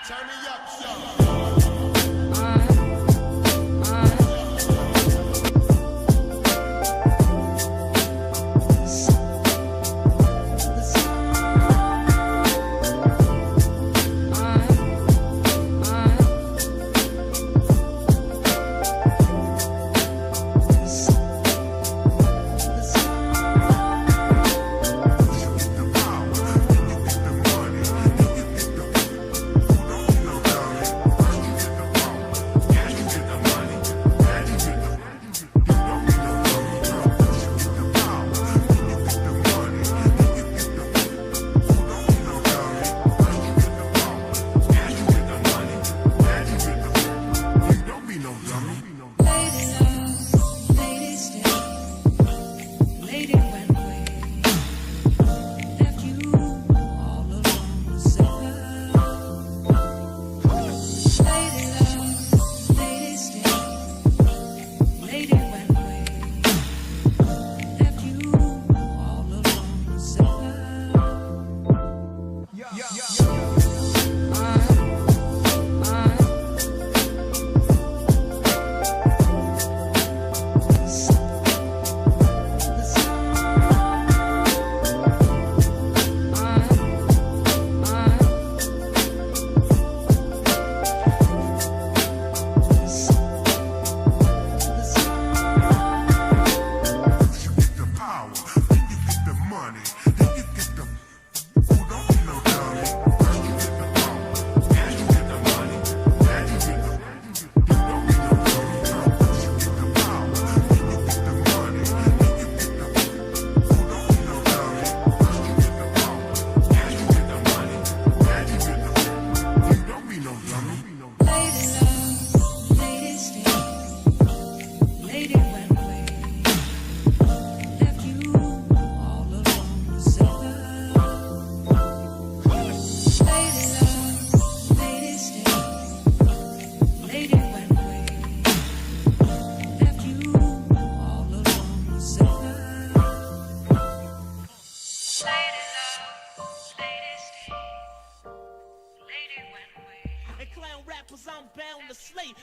Turn me up, son.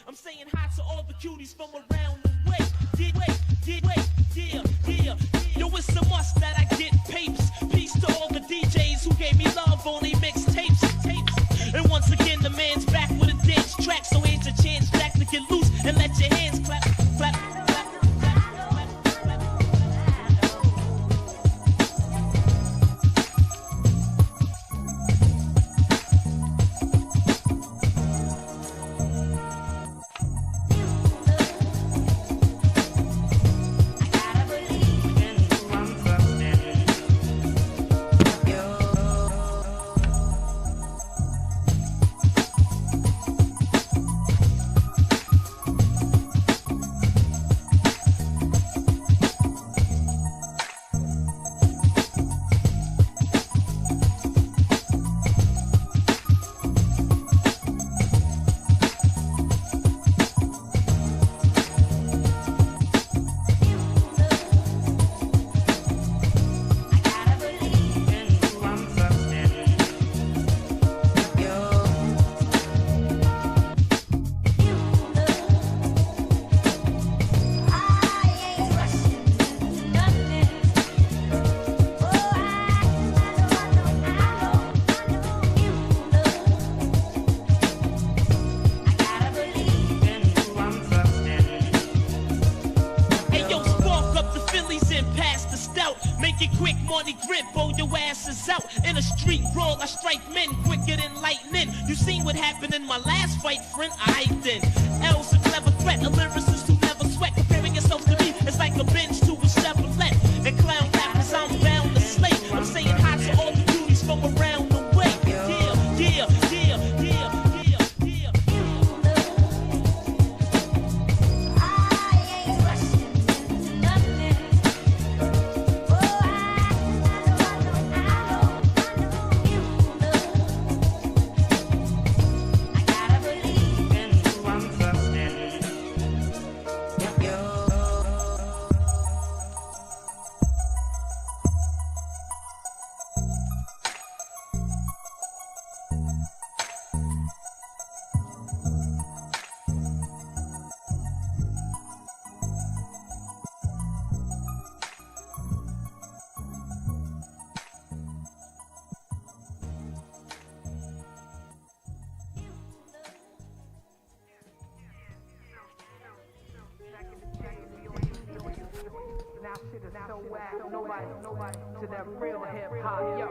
I'm saying hi to all the cuties from around the way. Yeah. Yo, it's a must that I get papes. Peace to all the DJs who gave me love on they mixtapes. And once again, the man's back with a dance track. So here's your chance, Jack, to get loose and let your hands clap. to that real hip hop. Yo.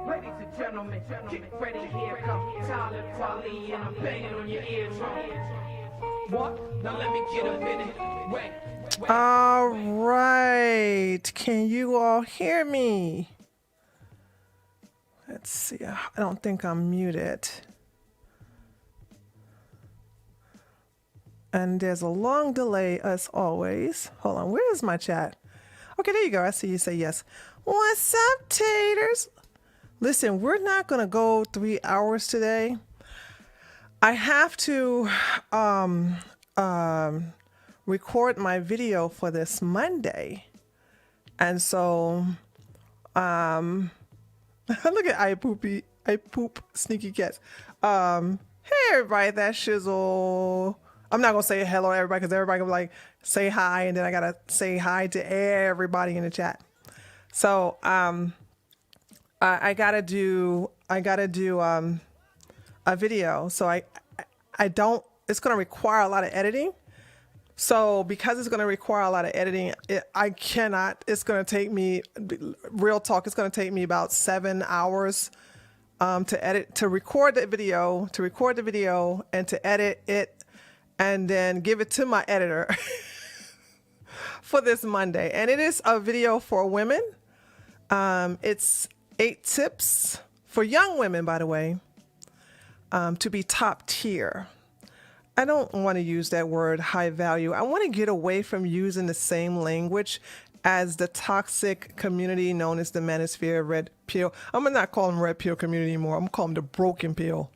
Ladies and gentlemen, get ready, here comes Talib Kweli, and I'm banging on your eardrum. What? Now let me get a minute. Wait. All right. Can you all hear me? Let's see. I don't think I'm muted. And there's a long delay as always. Hold on. Where is my chat? Okay, there you go. I see you say yes. What's up, taters? Listen, we're not going to go 3 hours today. I have to record my video for this Monday. And so, look at I poop sneaky cats. Hey everybody, that's Shizzle. I'm not gonna say hello to everybody because everybody gonna like say hi, and then I gotta say hi to everybody in the chat. So I gotta do a video. So I don't. It's gonna require a lot of editing. So because it's gonna require a lot of editing, I cannot. It's gonna take me, real talk. It's gonna take me about 7 hours to record the video, and to edit it, and then give it to my editor for this Monday. And it is a video for women. It's 8 tips for young women, by the way, to be top tier. I don't want to use that word high value. I want to get away from using the same language as the toxic community known as the Manosphere Red Pill. I'm going to not call them Red Pill community anymore. I'm going to call them the Broken Pill.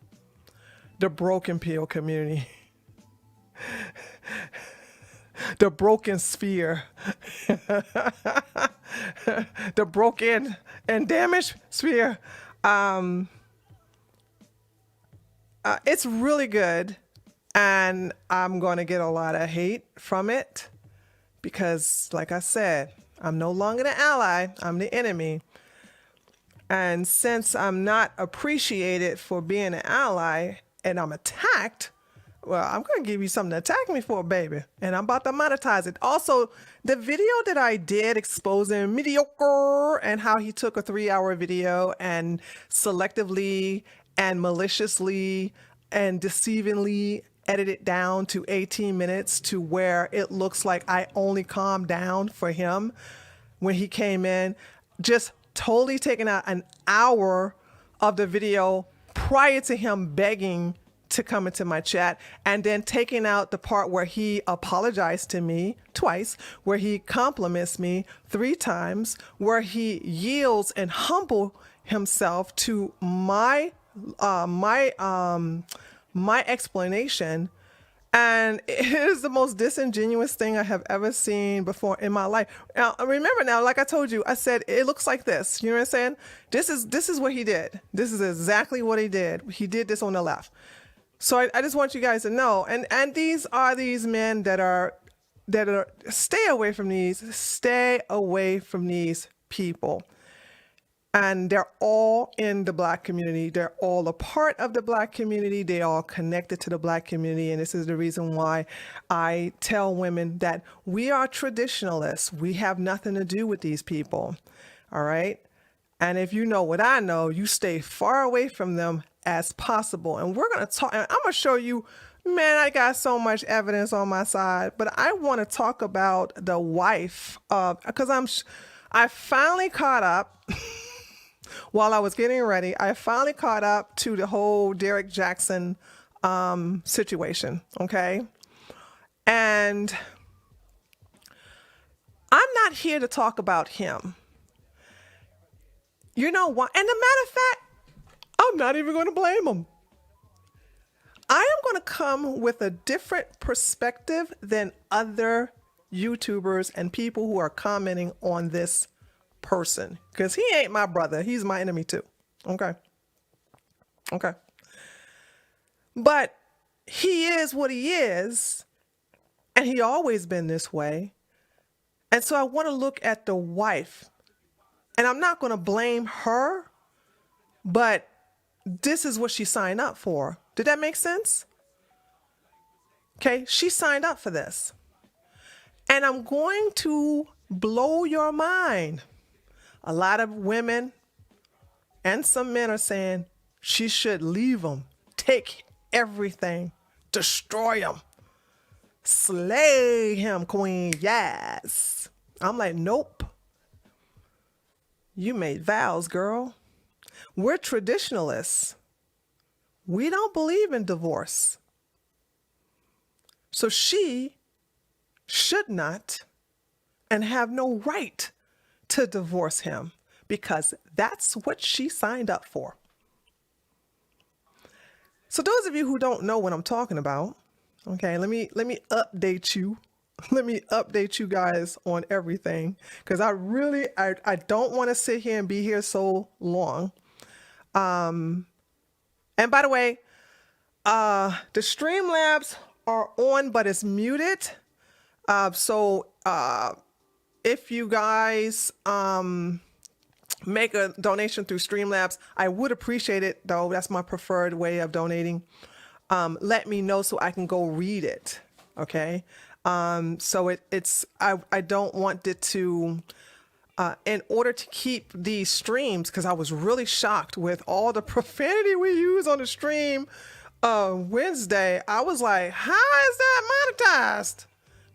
The Broken Pill community. The broken sphere. The broken and damaged sphere. It's really good, and I'm going to get a lot of hate from it because, like I said, I'm no longer the ally, I'm the enemy. And since I'm not appreciated for being an ally and I'm attacked, well, I'm going to give you something to attack me for, baby. And I'm about to monetize it. Also, the video that I did exposing Mediocre and how he took a 3-hour video and selectively and maliciously and deceivingly edited down to 18 minutes to where it looks like I only calmed down for him when he came in, just totally taking out an hour of the video prior to him begging to come into my chat, and then taking out the part where he apologized to me twice, where he compliments me 3 times, where he yields and humble himself to my explanation. And it is the most disingenuous thing I have ever seen before in my life. Now, remember now, like I told you, I said, it looks like this. You know what I'm saying? This is what he did. This is exactly what he did. He did this on the left. So I just want you guys to know. And these are these men that are, stay away from these people. And they're all in the Black community. They're all a part of the Black community. They all connected to the Black community. And this is the reason why I tell women that we are traditionalists. We have nothing to do with these people. All right. And if you know what I know, you stay far away from them as possible. And we're going to talk, and I'm going to show you, man, I got so much evidence on my side, but I want to talk about the wife of, because I finally caught up. While I was getting ready, I finally caught up to the whole Derek Jackson situation, okay? And I'm not here to talk about him. You know what? And as a matter of fact, I'm not even going to blame him. I am going to come with a different perspective than other YouTubers and people who are commenting on this person, because he ain't my brother. He's my enemy too. Okay. But he is what he is, and he always been this way. And so I want to look at the wife, and I'm not going to blame her, but this is what she signed up for. Did that make sense? Okay. She signed up for this, and I'm going to blow your mind. A lot of women and some men are saying she should leave him, take everything, destroy him, slay him, queen. Yes. I'm like, nope. You made vows, girl. We're traditionalists. We don't believe in divorce. So she should not and have no right to divorce him because that's what she signed up for. So those of you who don't know what I'm talking about, okay, let me update you. Let me update you guys on everything because I don't want to sit here and be here so long. And by the way, the Streamlabs are on, but it's muted. So if you guys make a donation through Streamlabs, I would appreciate it, though. That's my preferred way of donating. Let me know so I can go read it. Okay. So I don't want it to, in order to keep these streams, because I was really shocked with all the profanity we use on the stream Wednesday. I was like, how is that monetized?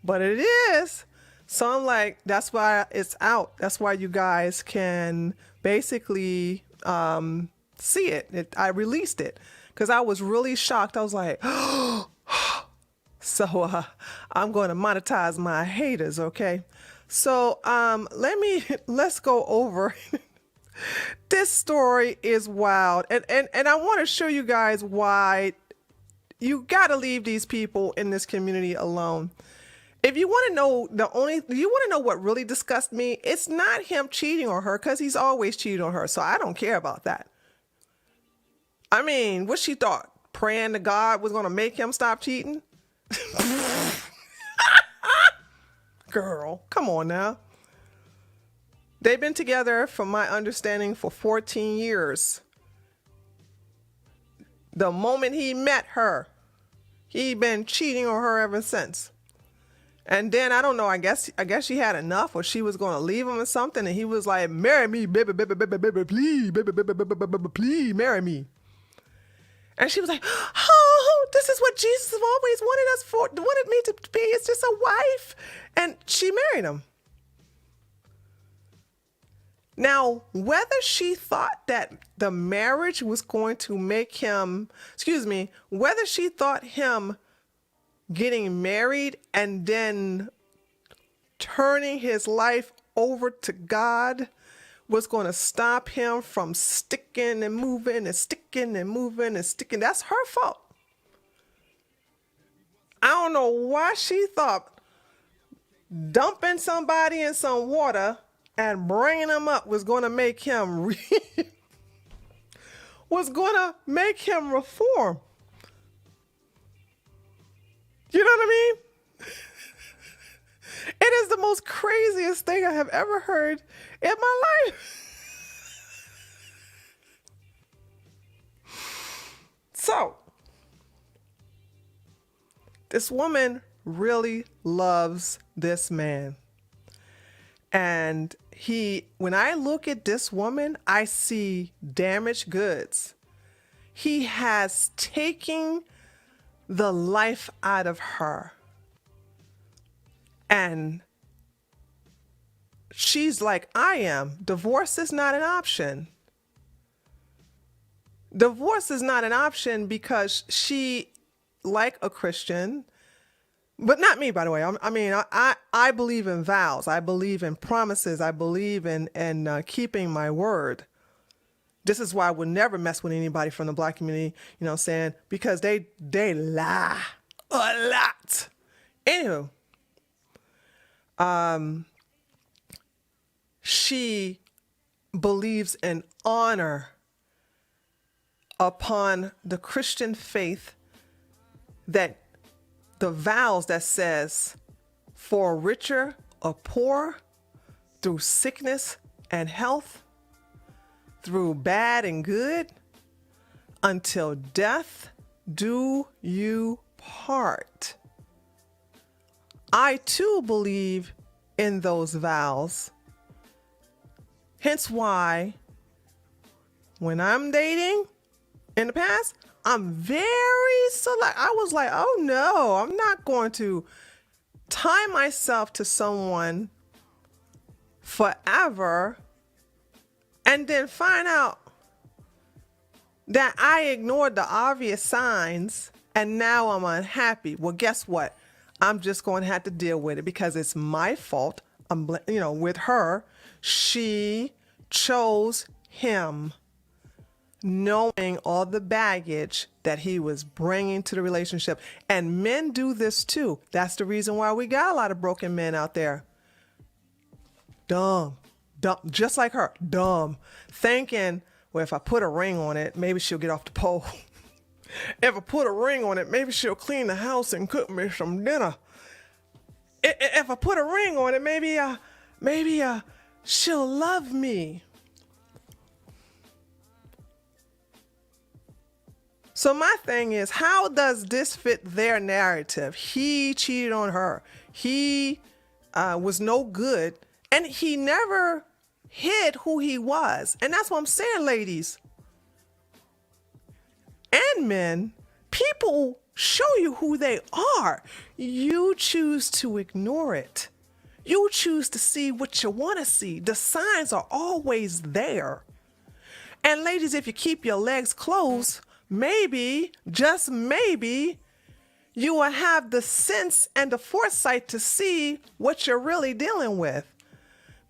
But it is. So I'm like, that's why it's out. That's why you guys can basically see it. I released it because I was really shocked. I was like, so I'm going to monetize my haters, okay? So let's go over. This story is wild, and I want to show you guys why you got to leave these people in this community alone. If you want to know you want to know what really disgusts me, it's not him cheating on her because he's always cheated on her. So I don't care about that. I mean, what she thought? Praying to God was going to make him stop cheating? Girl, come on now. They've been together, from my understanding, for 14 years. The moment he met her, he'd been cheating on her ever since. And then, I don't know, I guess she had enough, or she was going to leave him or something, and he was like, marry me, baby, baby, baby, baby, please, baby, baby, baby, baby, please, marry me. And she was like, oh, this is what Jesus always wanted me to be. It's just a wife. And she married him. Now, whether she thought that the marriage was going to make him, whether she thought him getting married and then turning his life over to God was going to stop him from sticking and moving and sticking and moving and sticking, that's her fault. I don't know why she thought dumping somebody in some water and bringing him up was going to make him reform. You know what I mean? It is the most craziest thing I have ever heard in my life. So, this woman really loves this man. And when I look at this woman, I see damaged goods. He has taken the life out of her. And she's like, I am. Divorce is not an option. Divorce is not an option because she, like a Christian, but not me, by the way. I believe in vows. I believe in promises. I believe in keeping my word. This is why I would never mess with anybody from the Black community, you know what I'm saying? Because they lie a lot. Anywho, she believes in honor upon the Christian faith, that the vows that says, for richer or poor, through sickness and health, through bad and good, until death do you part. I too believe in those vows. Hence why when I'm dating in the past, I'm very select. I was like, oh no, I'm not going to tie myself to someone forever and then find out that I ignored the obvious signs and now I'm unhappy. Well, guess what? I'm just going to have to deal with it because it's my fault. With her, she chose him, knowing all the baggage that he was bringing to the relationship. And men do this too. That's the reason why we got a lot of broken men out there. Dumb, just like her, dumb, thinking, well, if I put a ring on it, maybe she'll get off the pole. If I put a ring on it, maybe she'll clean the house and cook me some dinner. If I put a ring on it, maybe she'll love me. So my thing is, how does this fit their narrative? He cheated on her. He was no good. And he never hid who he was. And that's what I'm saying, ladies. And men, people show you who they are. You choose to ignore it. You choose to see what you want to see. The signs are always there. And ladies, if you keep your legs closed, maybe, just maybe, you will have the sense and the foresight to see what you're really dealing with.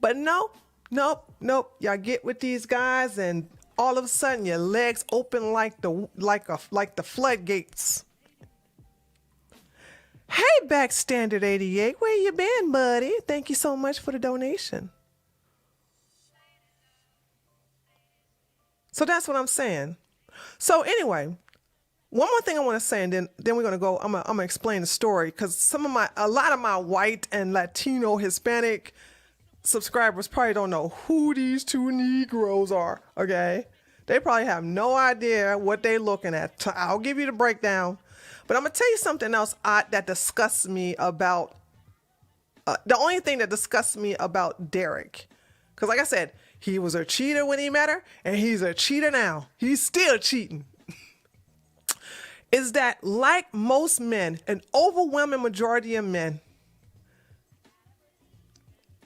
But nope. Y'all get with these guys and all of a sudden your legs open like the floodgates. Hey, Backstandard 88, where you been, buddy? Thank you so much for the donation. So that's what I'm saying. So anyway, one more thing I want to say, and then we're gonna go. I'm gonna explain the story because a lot of my white and Latino, Hispanic subscribers probably don't know who these two Negroes are. Okay, they probably have no idea what they're looking at. So I'll give you the breakdown, but I'm gonna tell you something else that disgusts me about. The only thing that disgusts me about Derek, because like I said, he was a cheater when he met her, and he's a cheater now. He's still cheating. Is that like most men, an overwhelming majority of men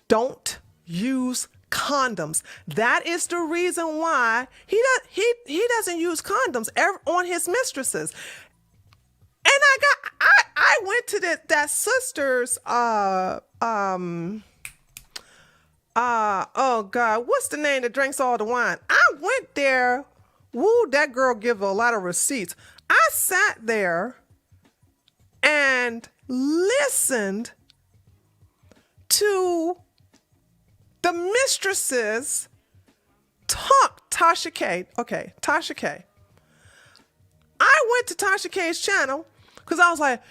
don't use condoms. That is the reason why he doesn't use condoms on his mistresses. And I went to that sister's oh God, what's the name that drinks all the wine? I went there. Woo, that girl give a lot of receipts. I sat there and listened to the mistresses talk. Tasha K. Okay, Tasha K. I went to Tasha K's channel because I was like,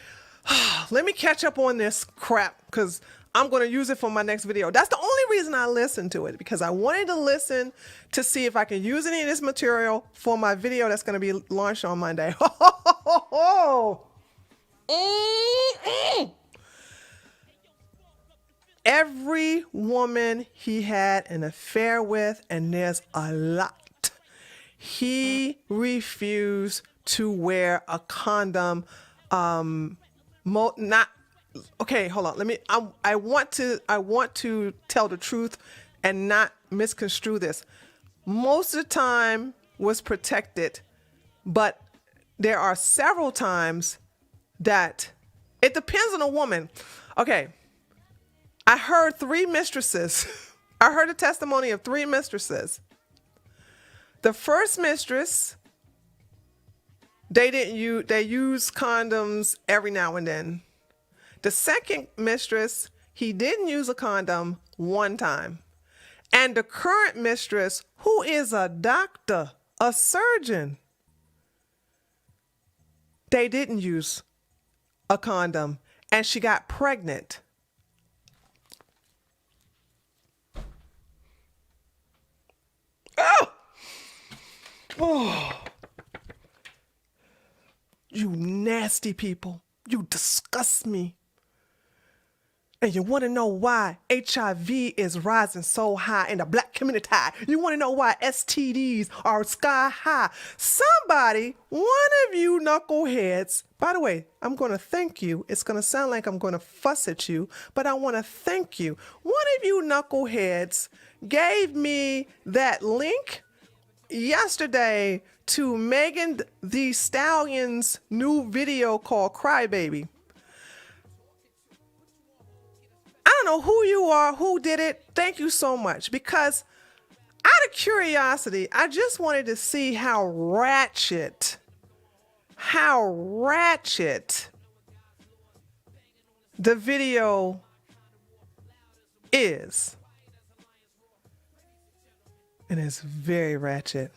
let me catch up on this crap because I'm going to use it for my next video. That's the only reason I listened to it, because I wanted to listen to see if I can use any of this material for my video that's going to be launched on Monday. Every woman he had an affair with, and there's a lot, he refused to wear a condom. Okay, hold on. I want to tell the truth and not misconstrue this. Most of the time was protected, but there are several times that it depends on a woman. Okay. I heard 3 mistresses. I heard a testimony of 3 mistresses. The first mistress, they use condoms every now and then. The second mistress, he didn't use a condom one time. And the current mistress, who is a doctor, a surgeon, they didn't use a condom, and she got pregnant. Oh, you nasty people. You disgust me. And you want to know why HIV is rising so high in the black community. You want to know why STDs are sky high. Somebody, one of you knuckleheads, by the way, I'm going to thank you. It's going to sound like I'm going to fuss at you, but I want to thank you. One of you knuckleheads gave me that link yesterday to Megan Thee Stallion's new video called Crybaby. I don't know who you are, who did it. Thank you so much. Because out of curiosity, I just wanted to see how ratchet the video is. And it's very ratchet.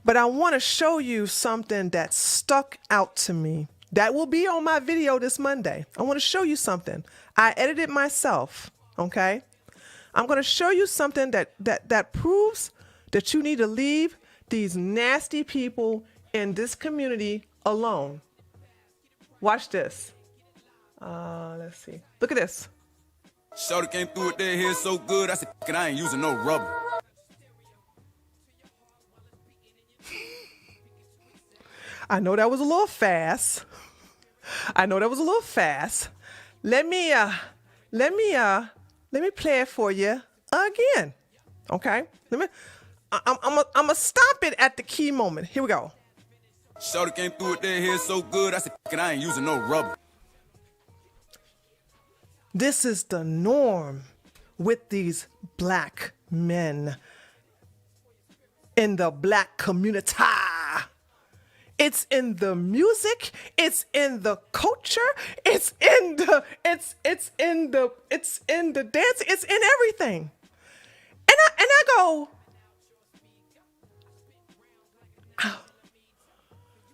But I want to show you something that stuck out to me. That will be on my video this Monday. I want to show you something. I edited myself, okay? I'm going to show you something that proves that you need to leave these nasty people in this community alone. Watch this. Let's see. Look at this. Shorty came through with that hair so good, I said, "F*** it, I ain't using no rubber." I know that was a little fast. Let me play it for you again. Okay? I'm gonna stop it at the key moment. Here we go. Shorty came through with that hair so good, I said, "F*** it, I ain't using no rubber." This is the norm with these black men in the black community. It's in the music, it's in the culture, it's in the dance, it's in everything. And I go,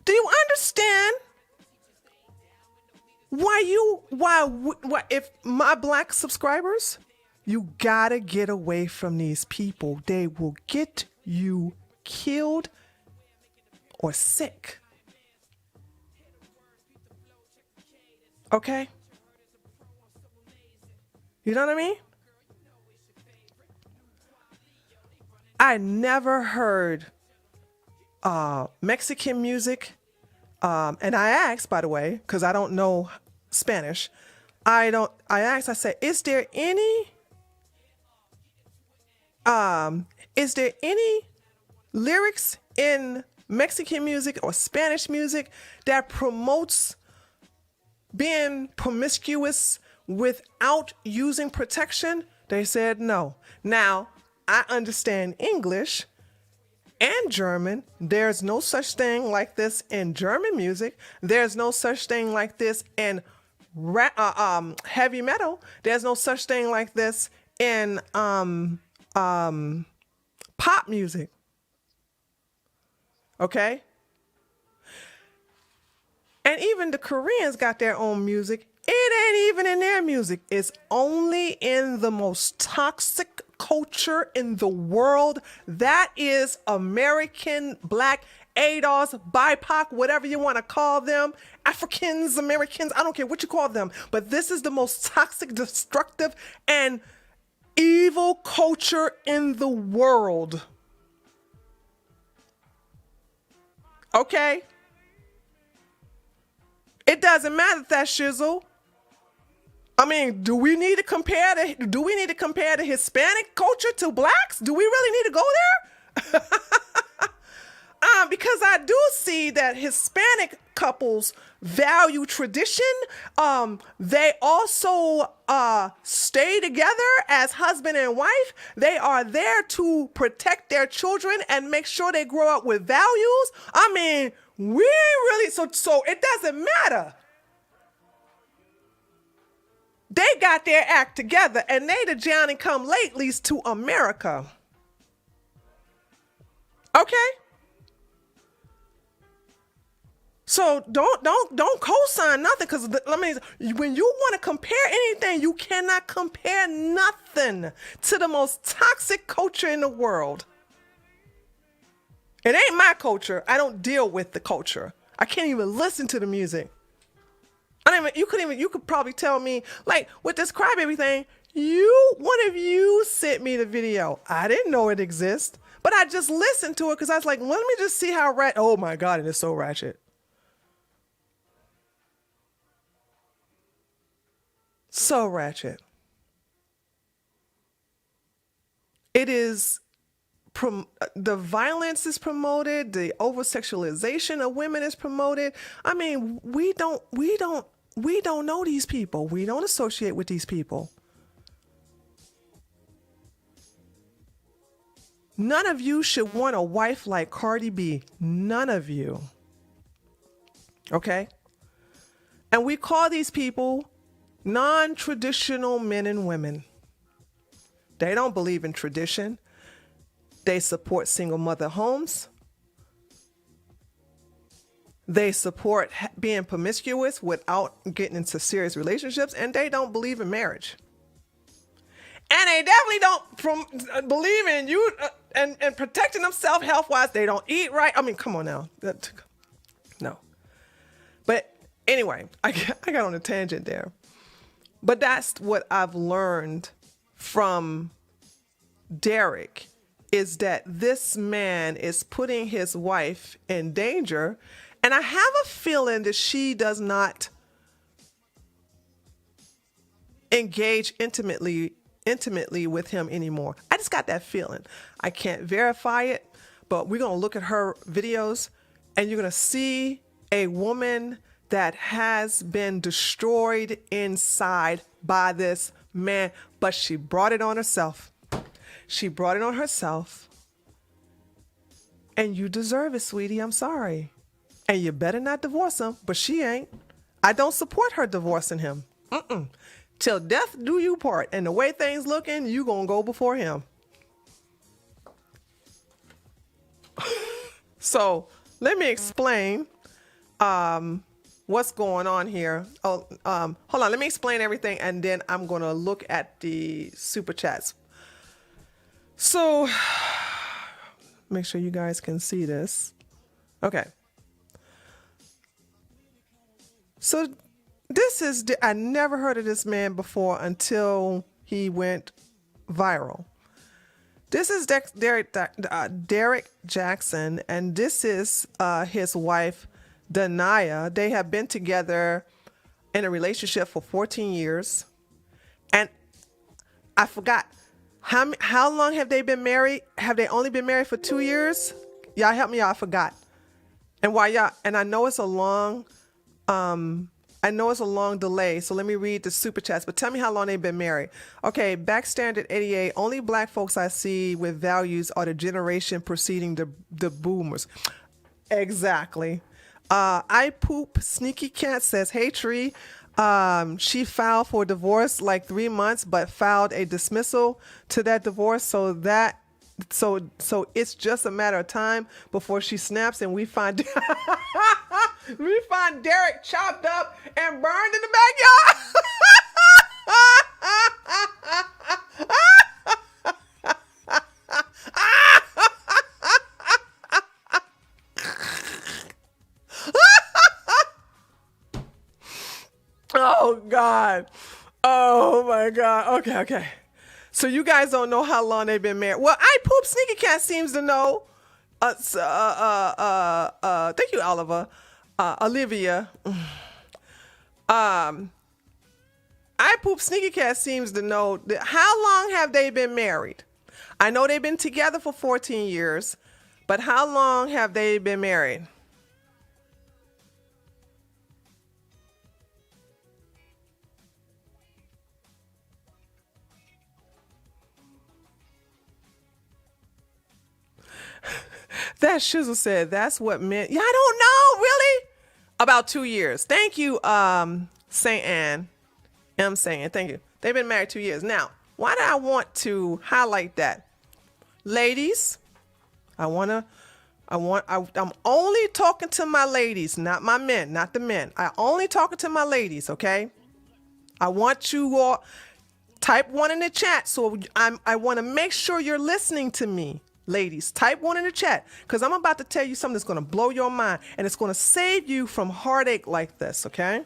do you understand why if my black subscribers, you gotta get away from these people. They will get you killed or sick. Okay? You know what I mean? I never heard Mexican music. And I asked, by the way, because I don't know Spanish. I asked, I said, is there any lyrics in Mexican music or Spanish music that promotes being promiscuous without using protection? They said no. Now, I understand English and German. There's no such thing like this in German music. There's no such thing like this in heavy metal. There's no such thing like this in pop music. Okay? And even the Koreans got their own music. It ain't even in their music. It's only in the most toxic culture in the world. That is American Black, ADOS, BIPOC, whatever you want to call them. Africans, Americans, I don't care what you call them. But this is the most toxic, destructive, and evil culture in the world. Okay? It doesn't matter if that's shizzle. I mean, do we need to compare the Hispanic culture to blacks? Do we really need to go there? Because I do see that Hispanic couples value tradition. They also stay together as husband and wife. They are there to protect their children and make sure they grow up with values. I mean, we ain't really, so it doesn't matter. They got their act together, and they the Johnny come latelys to America. Okay? So don't co-sign nothing, because when you want to compare anything, you cannot compare nothing to the most toxic culture in the world. It ain't my culture. I don't deal with the culture. I can't even listen to the music. I You could probably tell me, like, with this crybaby thing, one of you sent me the video. I didn't know it exists, but I just listened to it because I was like, let me just see how oh my God, it is so ratchet. So ratchet. It is, the violence is promoted, the over-sexualization of women is promoted. I mean, we don't know these people. We don't associate with these people. None of you should want a wife like Cardi B. None of you. Okay? And we call these people non-traditional men and women. They don't believe in tradition. They support single mother homes. They support being promiscuous without getting into serious relationships, and they don't believe in marriage. And they definitely don't believe in you and protecting themselves health-wise. They don't eat right. I mean, come on now. No. But anyway, I got on a tangent there. But that's what I've learned from Derek, is that this man is putting his wife in danger. And I have a feeling that she does not engage intimately with him anymore. I just got that feeling. I can't verify it, but we're going to look at her videos and you're going to see a woman that has been destroyed inside by this man, but she brought it on herself. She brought it on herself. And you deserve it, sweetie. I'm sorry. And you better not divorce him, but she ain't. I don't support her divorcing him. Till death do you part. And the way things looking, you gonna go before him. So let me explain what's going on here. Hold on. Let me explain everything, and then I'm gonna look at the super chats. So make sure you guys can see this. Okay. So I never heard of this man before until he went viral. This is Derek Jackson, and this is his wife, Dania. They have been together in a relationship for 14 years. And I forgot, how long have they been married? Have they only been married for 2 years? Y'all help me out, I forgot. And I know it's a long, delay, so let me read the super chats, but tell me how long they've been married. Okay, Backstandard 88, only black folks I see with values are the generation preceding the boomers. Exactly. I Poop Sneaky Cat says, hey Tree, she filed for divorce like 3 months, but filed a dismissal to that divorce, so it's just a matter of time before she snaps and we find Derek chopped up and burned in the backyard. Oh God. Oh my God. Okay. So you guys don't know how long they've been married. Well, I Poop Sneaky Cat seems to know. Thank you, Oliver. Olivia. I Poop Sneaky Cat seems to know how long have they been married? I know they've been together for 14 years, but how long have they been married? That Shizzle said, that's what men, yeah, I don't know, really? About 2 years. Thank you, St. Anne. I'm saying, thank you. They've been married 2 years. Now, why do I want to highlight that? Ladies, I'm only talking to my ladies, not my men, not the men. I only talking to my ladies, okay? I want you all, type 1 in the chat, so I want to make sure you're listening to me. Ladies, type 1 in the chat, because I'm about to tell you something that's going to blow your mind, and it's going to save you from heartache like this, okay?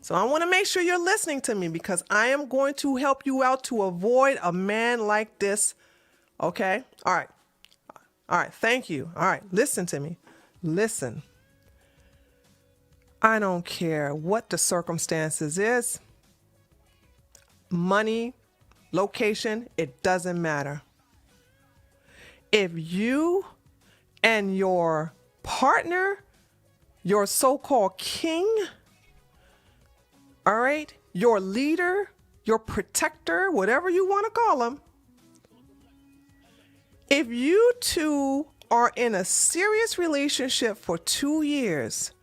So I want to make sure you're listening to me because I am going to help you out to avoid a man like this. Okay? All right. All right. Thank you. All right. Listen to me. Listen. I don't care what the circumstances is. Money, location, it doesn't matter. If you and your partner, your so-called king, all right, your leader, your protector, whatever you want to call him, if you two are in a serious relationship for 2 years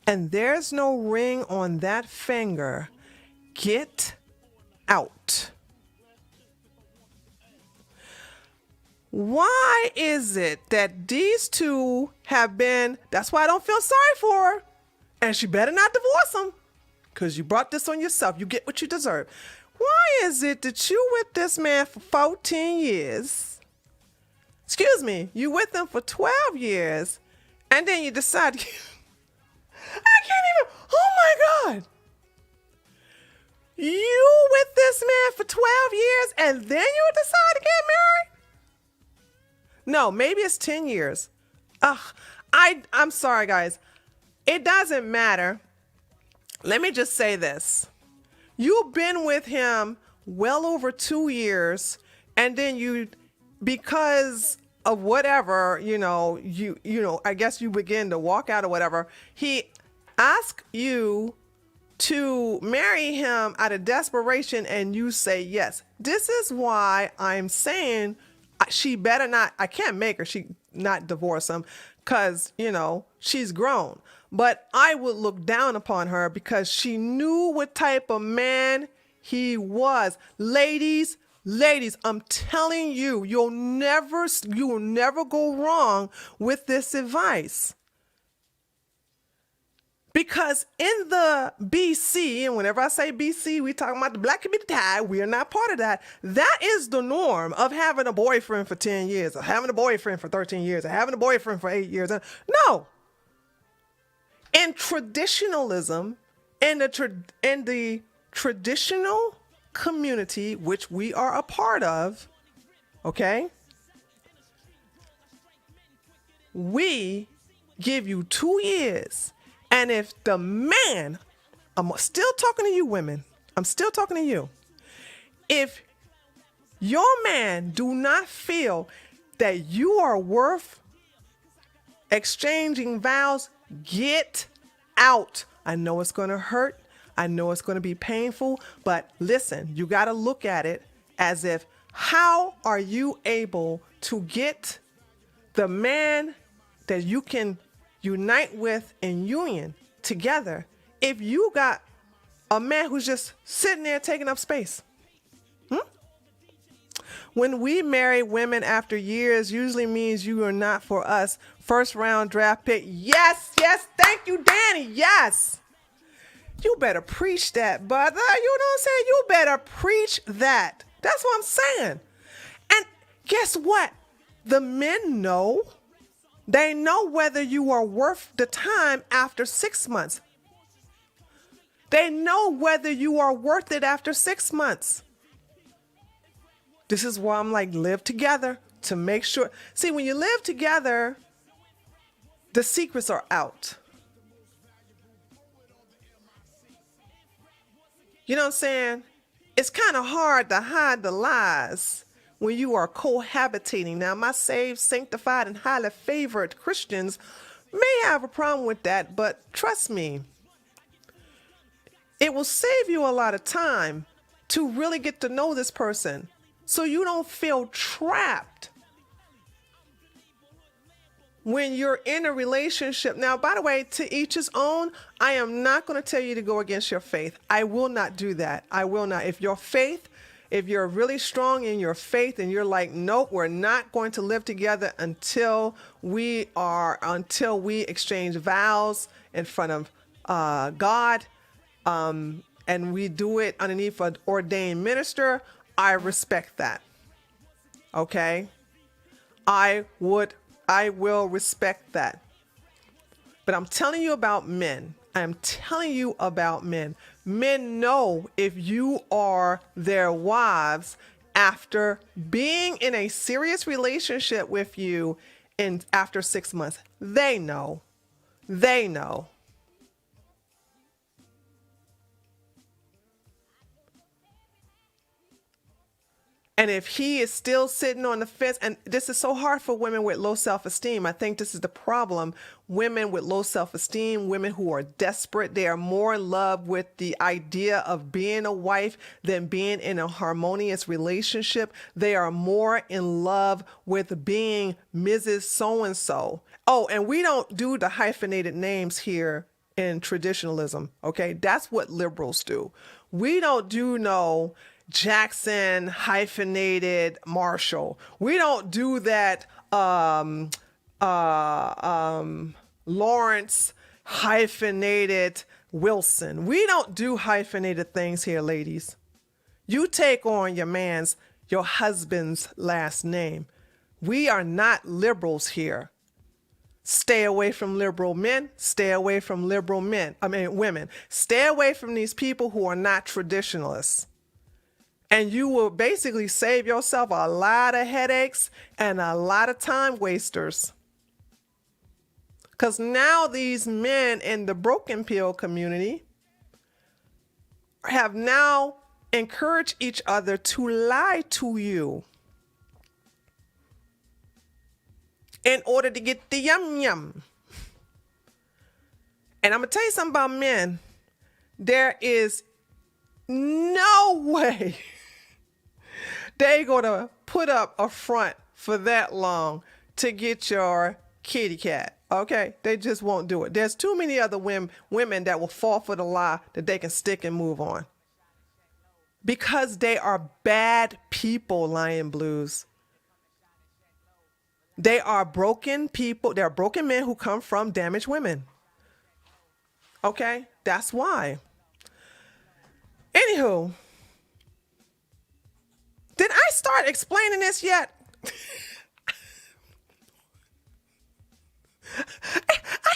and there's no ring on that finger, get out. Why is it that these two have been, that's why I don't feel sorry for her, and she better not divorce him, because you brought this on yourself. You get what you deserve. Why is it that you with this man for 14 years, excuse me, you with him for 12 years, and then you decide, I can't even, oh my God. You with this man for 12 years, and then you decide to get married? No, maybe it's 10 years. I'm sorry, guys. It doesn't matter. Let me just say this. You've been with him well over 2 years, and then you, because of whatever, I guess you begin to walk out or whatever. He asked you to marry him out of desperation, and you say yes. This is why I'm saying she better not, I can't make her, she not divorce him because, she's grown. But I would look down upon her because she knew what type of man he was. Ladies, I'm telling you, you will never go wrong with this advice. Because in the BC, and whenever I say BC, we talking about the black community, we are not part of that. That is the norm of having a boyfriend for 10 years, or having a boyfriend for 13 years, or having a boyfriend for 8 years. No. In traditionalism, in the traditional community, which we are a part of, okay, we give you 2 years. And if the man, I'm still talking to you women, I'm still talking to you. If your man do not feel that you are worth exchanging vows, get out. I know it's going to hurt. I know it's going to be painful, but listen, you got to look at it as if, how are you able to get the man that you can unite with in union together if you got a man who's just sitting there taking up space? When we marry women after years, usually means you are not for us. First round draft pick. Yes, thank you, Danny. Yes. You better preach that, brother. You know what I'm saying? You better preach that. That's what I'm saying. And guess what? The men know. They know whether you are worth the time after 6 months. They know whether you are worth it after 6 months. This is why I'm like, live together to make sure. See, when you live together, the secrets are out. You know what I'm saying? It's kind of hard to hide the lies when you are cohabitating. Now, my saved, sanctified, and highly favored Christians may have a problem with that, but trust me, it will save you a lot of time to really get to know this person so you don't feel trapped when you're in a relationship. Now, by the way, to each his own. I am not going to tell you to go against your faith. I will not do that. I will not. If you're really strong in your faith and you're like, nope, we're not going to live together until we exchange vows in front of God, and we do it underneath an ordained minister, I respect that. Okay? I will respect that. But I'm telling you about men. I'm telling you about men. Men know if you are their wives after being in a serious relationship with you and after 6 months. They know. They know. And if he is still sitting on the fence, and this is so hard for women with low self-esteem. I think this is the problem. Women with low self-esteem, women who are desperate, they are more in love with the idea of being a wife than being in a harmonious relationship. They are more in love with being Mrs. So-and-so. Oh, and we don't do the hyphenated names here in traditionalism, okay? That's what liberals do. We don't do no Jackson hyphenated Marshall. We don't do that Lawrence hyphenated Wilson. We don't do hyphenated things here, ladies. You take on your husband's last name. We are not liberals here. Stay away from liberal men. Stay away from women. Stay away from these people who are not traditionalists. And you will basically save yourself a lot of headaches and a lot of time wasters. Because now these men in the broken pill community have now encouraged each other to lie to you in order to get the yum yum. And I'm going to tell you something about men. There is no way they gonna put up a front for that long to get your kitty cat. Okay, they just won't do it. There's too many other women that will fall for the lie that they can stick and move on. Because they are bad people, Lion Blues. They are broken people. They're broken men who come from damaged women. Okay, that's why. Anywho, did I start explaining this yet? I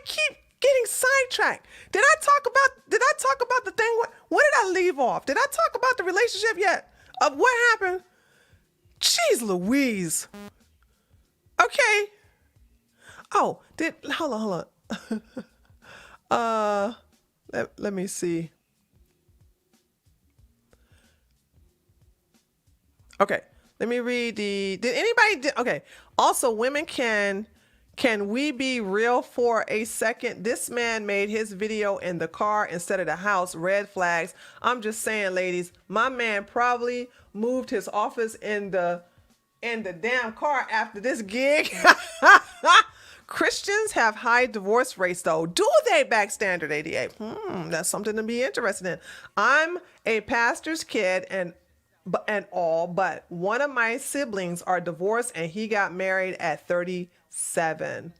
keep getting sidetracked. Did I talk about the thing? What did I leave off? Did I talk about the relationship yet? Of what happened? Jeez Louise. Okay. Oh, hold on. Let me see. Okay, let me read okay. Also, women can we be real for a second? This man made his video in the car instead of the house. Red flags. I'm just saying, ladies, my man probably moved his office in the damn car after this gig. Christians have high divorce rates, though. Do they, Backstandard 88? That's something to be interested in. I'm a pastor's kid and all, but one of my siblings are divorced and he got married at 37.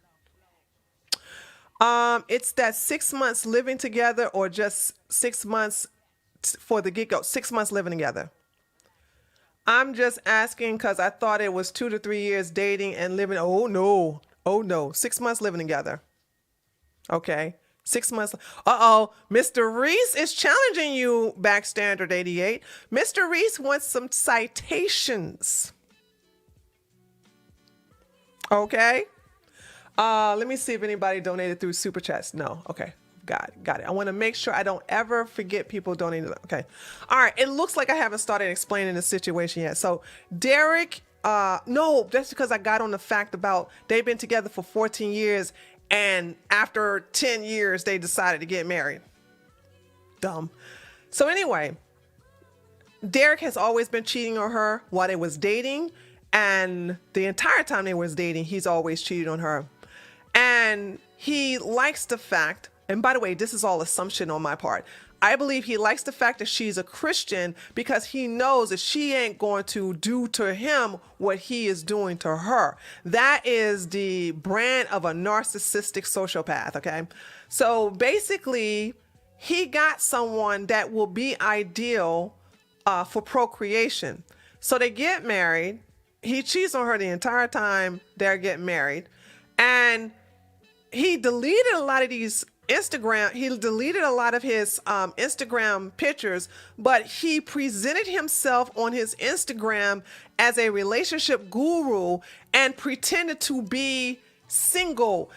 It's that 6 months living together or just 6 months for the get-go. 6 months living together. I'm just asking because I thought it was 2 to 3 years dating and living. Oh no. 6 months living together. Okay. 6 months. Mr. Reese is challenging you, Backstandard 88. Mr. Reese wants some citations. Okay. Let me see if anybody donated through Super Chats. No. Okay. Got it. I want to make sure I don't ever forget people donating. Okay. All right. It looks like I haven't started explaining the situation yet. So Derek, no, that's because I got on the fact about they've been together for 14 years. And after 10 years, they decided to get married. Dumb. So anyway, Derek has always been cheating on her while they was dating. And the entire time they was dating, he's always cheated on her. And he likes the fact, and by the way, this is all assumption on my part. I believe he likes the fact that she's a Christian because he knows that she ain't going to do to him what he is doing to her. That is the brand of a narcissistic sociopath, okay? So basically, he got someone that will be ideal for procreation. So they get married. He cheats on her the entire time they're getting married. And he deleted a lot of these Instagram. He deleted a lot of his Instagram pictures, but he presented himself on his Instagram as a relationship guru and pretended to be single.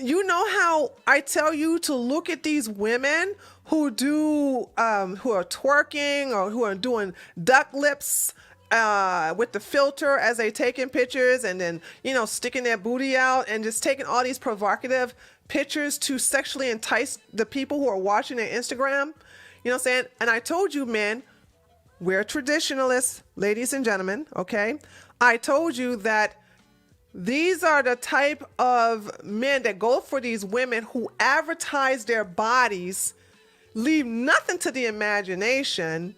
You know how I tell you to look at these women who do who are twerking or who are doing duck lips with the filter as they taking pictures and then, you know, sticking their booty out and just taking all these provocative pictures to sexually entice the people who are watching their Instagram. You know what I'm saying? And I told you, men, we're traditionalists, ladies and gentlemen, okay? I told you that these are the type of men that go for these women who advertise their bodies, leave nothing to the imagination,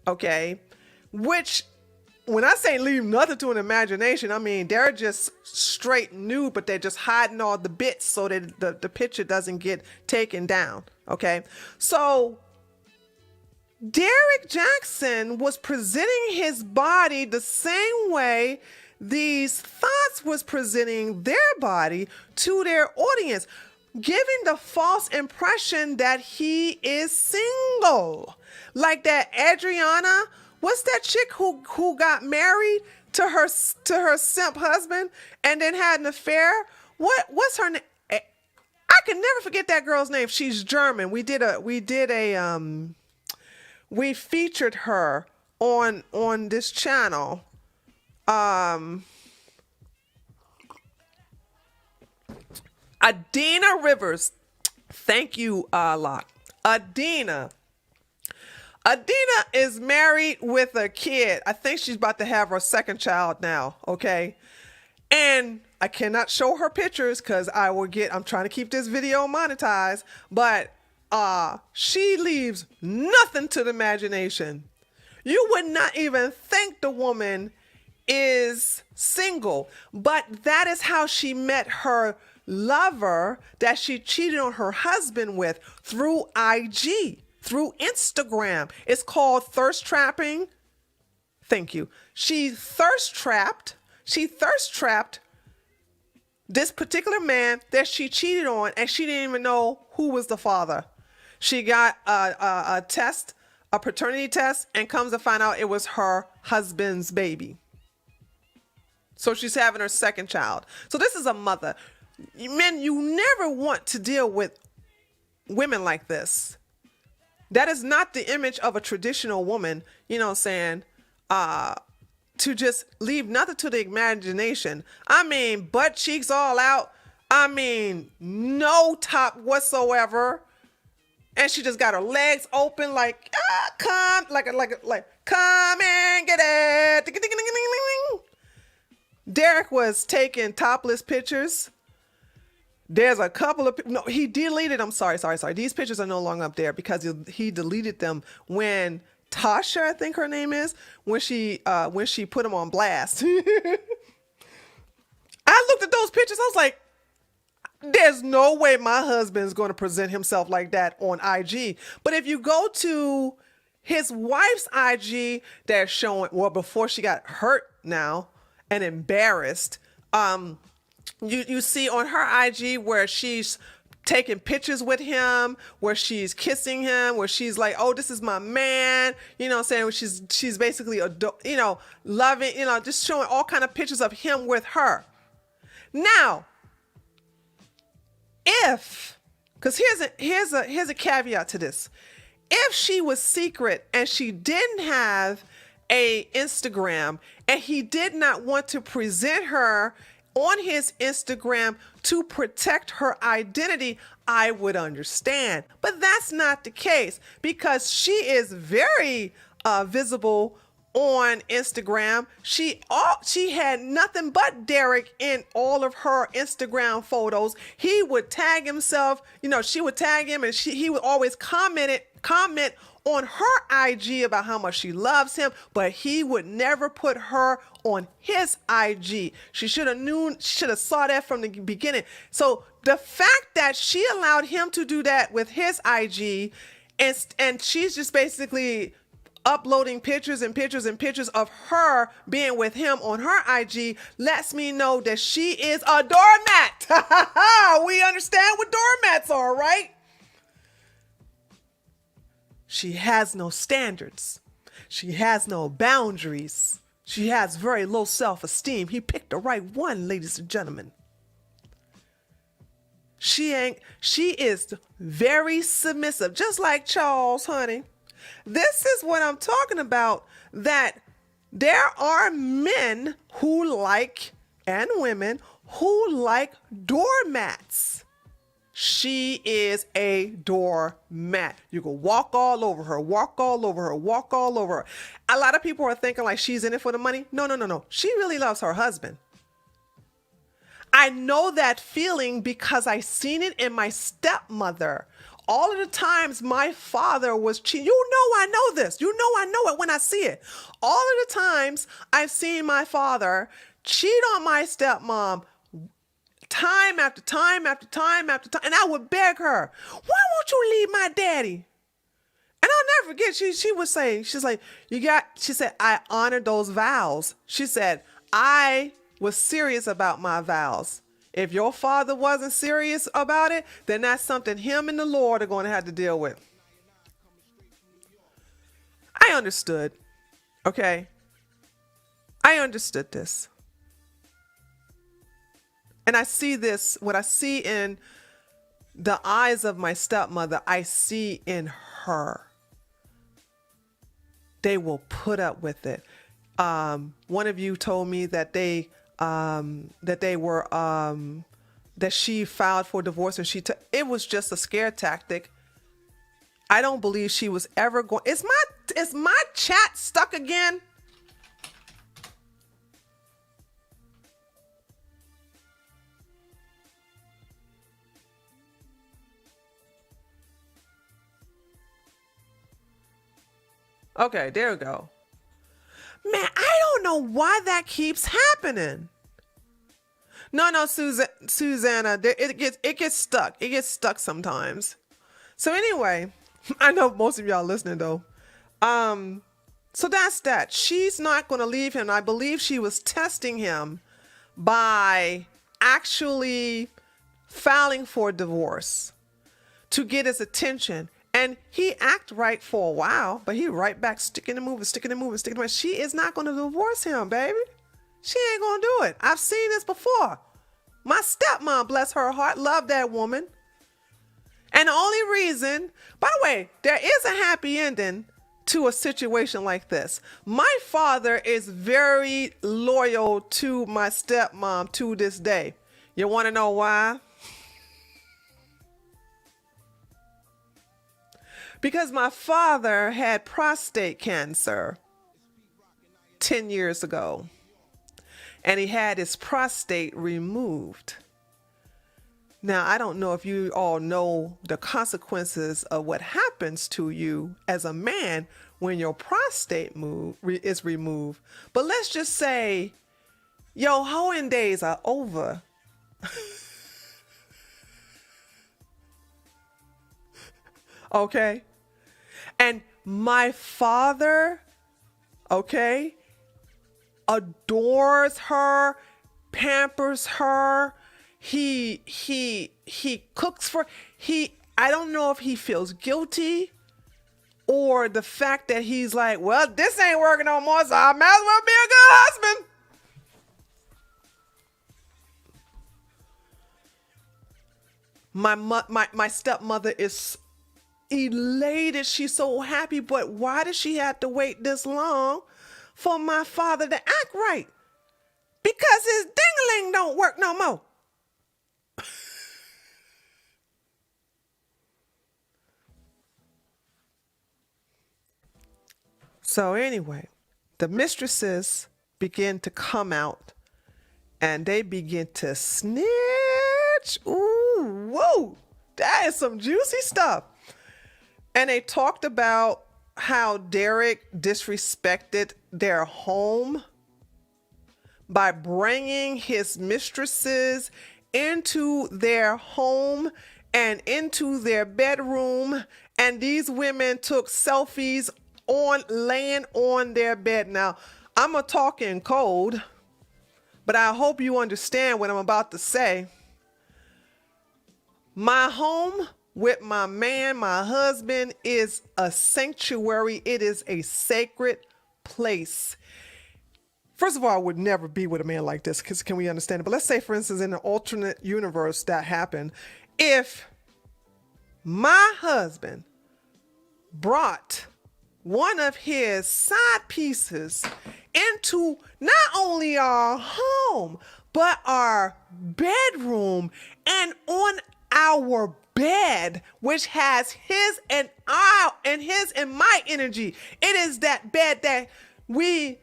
okay? Which, when I say leave nothing to an imagination, I mean they're just straight nude, but they're just hiding all the bits so that the picture doesn't get taken down, okay? So Derrick Jaxn was presenting his body the same way these thoughts was presenting their body to their audience, giving the false impression that he is single. Like that Adriana, what's that chick who got married to her simp husband and then had an affair? What's her name? I can never forget that girl's name. She's German. We featured her on this channel. Adina Rivers. Thank you, Locke. Adina is married with a kid. I think she's about to have her second child now, okay? And I cannot show her pictures because I'm trying to keep this video monetized, but she leaves nothing to the imagination. You would not even think the woman is single, but that is how she met her lover that she cheated on her husband with, through IG, through Instagram. It's called thirst trapping. Thank you. She thirst trapped this particular man that she cheated on, and she didn't even know who was the father. She got a test, a paternity test, and comes to find out it was her husband's baby. So she's having her second child. So this is a mother. Men, you never want to deal with women like this. That is not the image of a traditional woman, you know what I'm saying, to just leave nothing to the imagination. I mean, butt cheeks all out. I mean, no top whatsoever. And she just got her legs open like, come and get it. Derrick was taking topless pictures. There's a couple of, no, he deleted, I'm sorry. These pictures are no longer up there because he deleted them when Tasha, I think her name is, when she put them on blast. I looked at those pictures, I was like, there's no way my husband's going to present himself like that on IG. But if you go to his wife's IG, they're showing, well, before she got hurt now and embarrassed, you see on her IG where she's taking pictures with him, where she's kissing him, where she's like, oh, this is my man, you know what I'm saying? She's basically, loving, just showing all kind of pictures of him with her. Now, because here's a caveat to this. If she was secret and she didn't have a Instagram and he did not want to present her on his Instagram to protect her identity, I would understand. But that's not the case because she is very visible on Instagram. She had nothing but Derrick in all of her Instagram photos. He would tag himself, she would tag him, and he would always comment on her IG about how much she loves him, but he would never put her on his IG. She should have saw that from the beginning. So the fact that she allowed him to do that with his IG, and she's just basically uploading pictures and pictures and pictures of her being with him on her IG lets me know that she is a doormat. We understand what doormats are, right? She has no standards. She has no boundaries. She has very low self-esteem. He picked the right one, ladies and gentlemen. She is very submissive, just like Charles, honey. This is what I'm talking about, that there are men who like, and women who like doormats. She is a doormat. You can walk all over her, walk all over her, walk all over her. A lot of people are thinking like she's in it for the money. No. She really loves her husband. I know that feeling because I seen it in my stepmother. All of the times my father was cheating. You know I know this. You know I know it when I see it. All of the times I've seen my father cheat on my stepmom time after time after time after time. And I would beg her, why won't you leave my daddy? And I'll never forget, she was saying, she said, I honored those vows. She said, I was serious about my vows. If your father wasn't serious about it, then that's something him and the Lord are going to have to deal with. I understood. Okay. I understood this. And I see this, what I see in the eyes of my stepmother, I see in her. They will put up with it. One of you told me that that she filed for divorce and it was just a scare tactic. I don't believe she was ever going. Is my chat stuck again? Okay, there we go. Man, I don't know why that keeps happening. No, Susanna, it gets stuck. It gets stuck sometimes. So anyway, I know most of y'all listening though. So that's that. She's not going to leave him. I believe she was testing him by actually filing for divorce to get his attention. And he act right for a while, but he right back sticking and moving. She is not going to divorce him, baby. She ain't going to do it. I've seen this before. My stepmom, bless her heart, loved that woman. And the only reason, by the way, there is a happy ending to a situation like this. My father is very loyal to my stepmom to this day. You want to know why? Because my father had prostate cancer 10 years ago, and he had his prostate removed. Now, I don't know if you all know the consequences of what happens to you as a man when your prostate is removed. But let's just say your hoeing days are over. Okay? And my father, okay, adores her, pampers her. He cooks for, I don't know if he feels guilty or the fact that he's like, well, this ain't working no more, so I might as well be a good husband. My stepmother is elated. She's so happy, but why does she have to wait this long for my father to act right? Because his ding-a-ling don't work no more. So anyway, the mistresses begin to come out and they begin to snitch. Ooh, whoa, that is some juicy stuff. And they talked about how Derek disrespected their home by bringing his mistresses into their home and into their bedroom. And these women took selfies laying on their bed. Now, I'm going to talk in code, but I hope you understand what I'm about to say. My home with my man, my husband, is a sanctuary. It is a sacred place. First of all, I would never be with a man like this, because can we understand it? But let's say, for instance, in an alternate universe that happened, if my husband brought one of his side pieces into not only our home, but our bedroom, and on our bed, which has his and my energy. It is that bed that we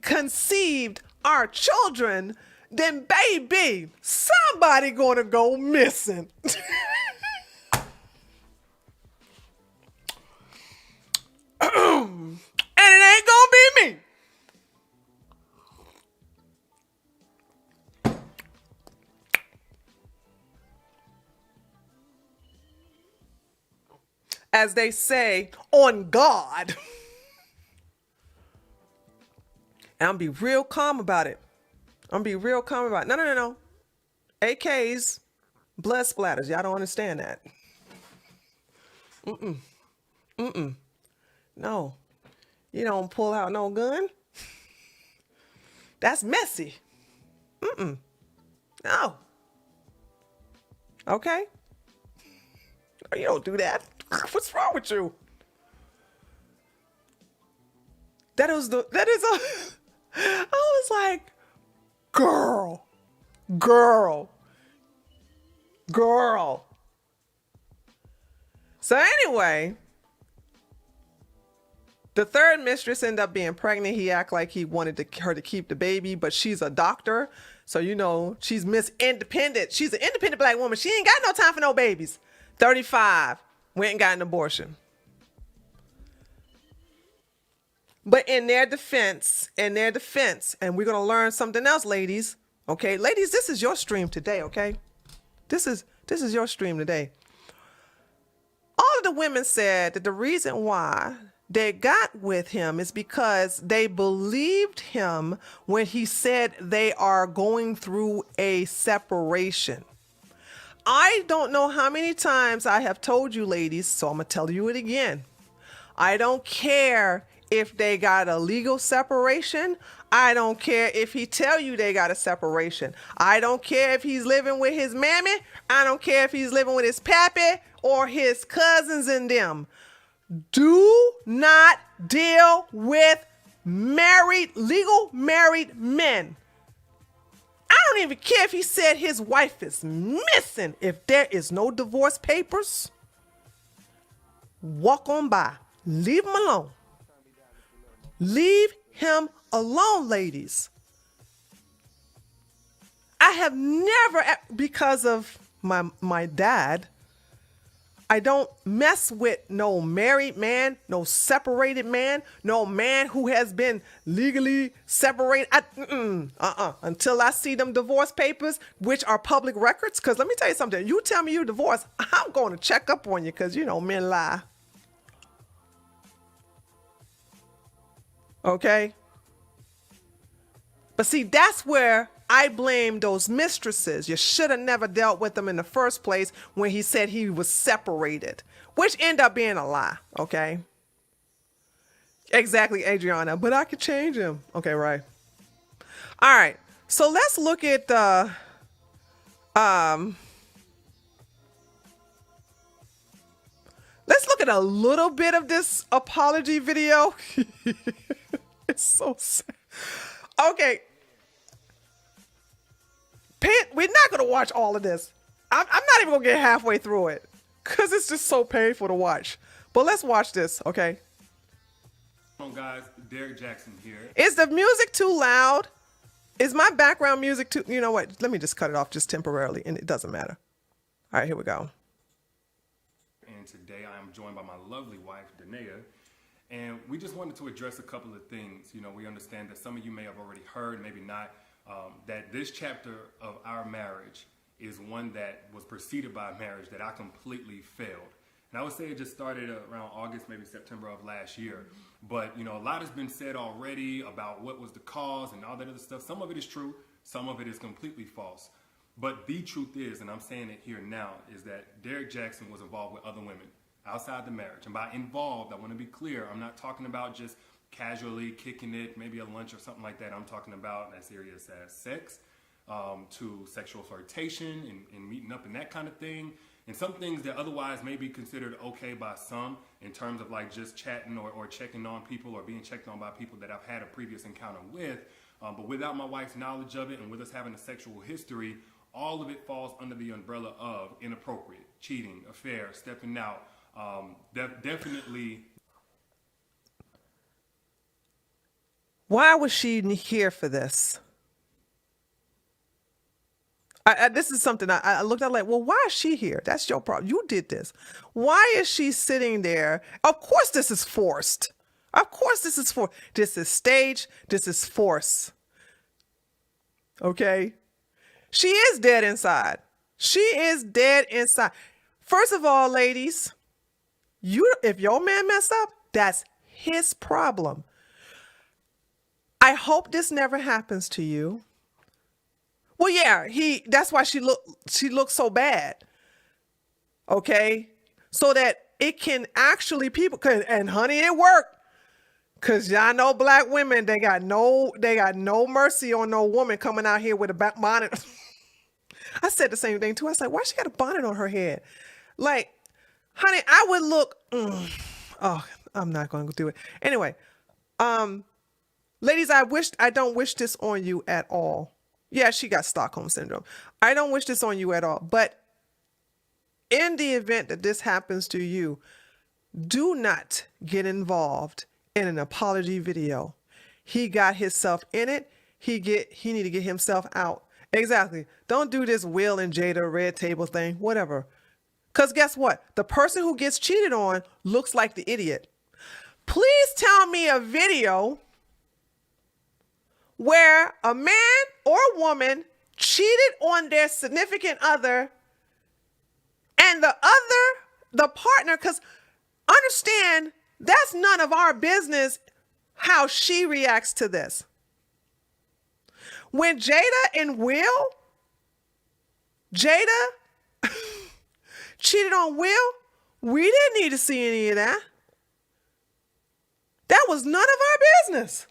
conceived our children, then baby, somebody gonna go missing. And it ain't gonna be me. As they say, on God. And I'm be real calm about it. No. AKs, blood splatters. Y'all don't understand that. No. You don't pull out no gun. That's messy. No. Okay? You don't do that. What's wrong with you? I was like, girl. So anyway, the third mistress ended up being pregnant. He acted like he wanted her to keep the baby, but she's a doctor. So, you know, she's Miss Independent. She's an independent black woman. She ain't got no time for no babies. 35, went and got an abortion. But in their defense, and we're going to learn something else, ladies. Okay, ladies, this is your stream today, okay? This is your stream today. All of the women said that the reason why they got with him is because they believed him when he said they are going through a separation. I don't know how many times I have told you, ladies, so I'm going to tell you it again. I don't care if they got a legal separation. I don't care if he tell you they got a separation. I don't care if he's living with his mammy. I don't care if he's living with his pappy or his cousins and them. Do not deal with legal married men. I don't even care if he said his wife is missing. If there is no divorce papers, walk on by. Leave him alone. Leave him alone, ladies. I have never, because of my dad, I don't mess with no married man, no separated man, no man who has been legally separated. Until I see them divorce papers, which are public records. Because let me tell you something. You tell me you're divorced, I'm going to check up on you because, you know, men lie. Okay? But see, that's where I blame those mistresses. You should have never dealt with them in the first place when he said he was separated, which ended up being a lie, okay? Exactly, Adriana, but I could change him. Okay, right. All right, so let's look at the, let's look at a little bit of this apology video. It's so sad. Okay. We're not going to watch all of this. I'm not even going to get halfway through it because it's just so painful to watch. But let's watch this, okay? Hello guys, Derek Jackson here. Is the music too loud? Is my background music too... You know what? Let me just cut it off just temporarily, and it doesn't matter. All right, here we go. And today I am joined by my lovely wife, Danae. And we just wanted to address a couple of things. You know, we understand that some of you may have already heard, maybe not, that this chapter of our marriage is one that was preceded by a marriage that I completely failed. And I would say it just started around August, maybe September of last year. But, you know, a lot has been said already about what was the cause and all that other stuff. Some of it is true. Some of it is completely false. But the truth is, and I'm saying it here now, is that Derrick Jaxn was involved with other women outside the marriage. And by involved, I want to be clear, I'm not talking about just casually kicking it, maybe a lunch or something like that. I'm talking about as serious as sex, to sexual flirtation and meeting up and that kind of thing. And some things that otherwise may be considered okay by some in terms of like just chatting or checking on people or being checked on by people that I've had a previous encounter with. But without my wife's knowledge of it and with us having a sexual history, all of it falls under the umbrella of inappropriate, cheating, affair, stepping out. Definitely. Why was she here for this? This is something I looked at like, well, why is she here? That's your problem. You did this. Why is she sitting there? Of course this is forced. Of course this is forced. This is staged. This is force. Okay? She is dead inside. She is dead inside. First of all, ladies, if your man mess up, that's his problem. I hope this never happens to you. Well, yeah, that's why she looks so bad. Okay? So that it can actually and honey, it worked. Cause y'all know black women, they got no mercy on no woman coming out here with a bonnet. I said the same thing too. I was like, why she got a bonnet on her head? Like, honey, I would look, oh, I'm not going to do it. Anyway, ladies, I don't wish this on you at all. Yeah, she got Stockholm syndrome. I don't wish this on you at all. But in the event that this happens to you, do not get involved in an apology video. He got himself in it. He need to get himself out. Exactly. Don't do this Will and Jada red table thing, whatever. Because guess what? The person who gets cheated on looks like the idiot. Please tell me a video where a man or a woman cheated on their significant other and the partner, because understand, that's none of our business how she reacts to this. When Jada and Jada cheated on Will, we didn't need to see any of that. That was none of our business.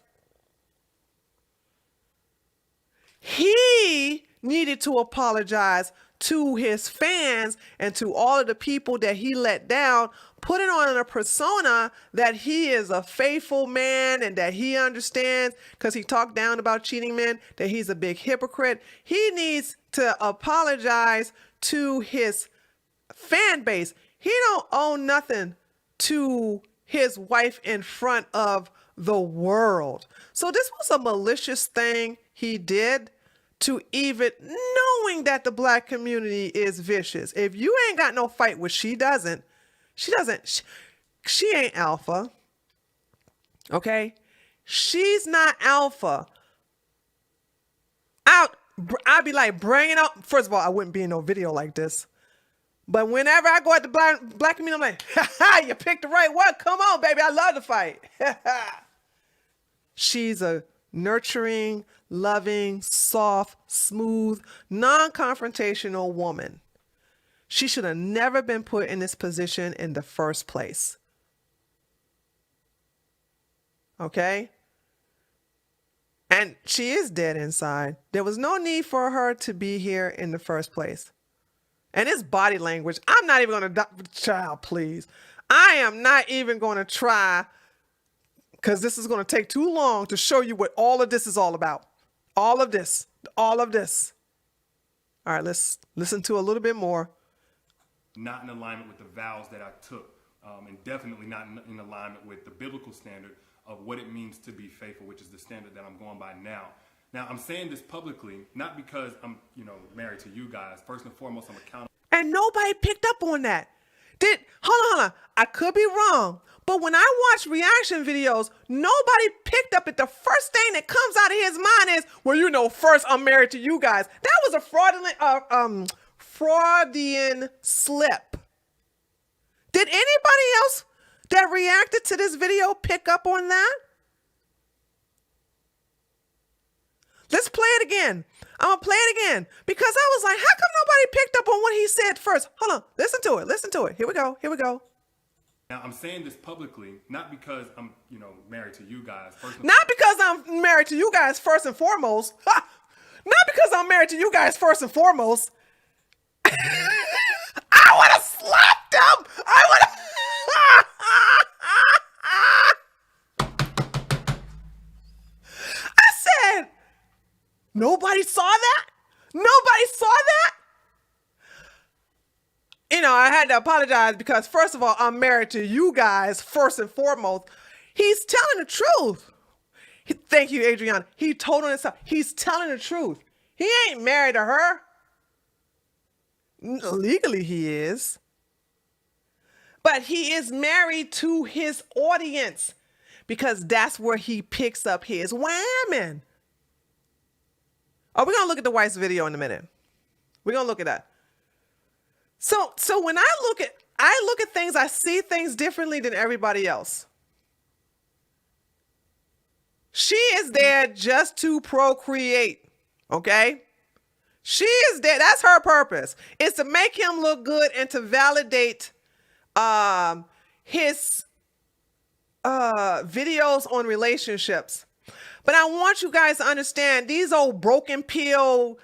He needed to apologize to his fans and to all of the people that he let down, putting on a persona that he is a faithful man and that he understands, because he talked down about cheating men, that he's a big hypocrite. He needs to apologize to his fan base. He don't owe nothing to his wife in front of the world. So this was a malicious thing he did, to even knowing that the black community is vicious. If you ain't got no fight, which she ain't alpha. Okay? She's not alpha. I'd be like, bring it up. First of all, I wouldn't be in no video like this. But whenever I go at the black community, I'm like, ha, you picked the right one. Come on, baby. I love to fight. She's a nurturing, loving, soft, smooth, non-confrontational woman. She should have never been put in this position in the first place. Okay? And she is dead inside. There was no need for her to be here in the first place. And it's body language. I'm not even going to, child, please. I am not even going to try, because this is going to take too long to show you what all of this is all about. All of this. All of this. All right, let's listen to a little bit more. Not in alignment with the vows that I took, and definitely not in alignment with the biblical standard of what it means to be faithful, which is the standard that I'm going by now. Now, I'm saying this publicly, not because I'm, married to you guys. First and foremost, I'm accountable. And nobody picked up on that. Hold on. I could be wrong. But when I watch reaction videos, nobody picked up it. The first thing that comes out of his mind is, well, first I'm married to you guys. That was a Freudian slip. Did anybody else that reacted to this video pick up on that? Let's play it again. I'm going to play it again because I was like, how come nobody picked up on what he said first? Hold on. Listen to it. Listen to it. Here we go. Here we go. Now, I'm saying this publicly, not because I'm, married to you guys. Not because I'm married to you guys first and foremost. Ha! Not because I'm married to you guys first and foremost. I want to slap them. I want to. I said, nobody saw that? Nobody saw that? I had to apologize because, first of all, I'm married to you guys first and foremost. He's telling the truth. Thank you, Adriana. He told on himself. He's telling the truth. He ain't married to her. Legally, he is. But he is married to his audience because that's where he picks up his women. Oh, we're going to look at the wife's video in a minute. We're going to look at that. So when I look at things, I see things differently than everybody else. She is there just to procreate, okay? She is there. That's her purpose. It's to make him look good and to validate his videos on relationships. But I want you guys to understand these old broken pill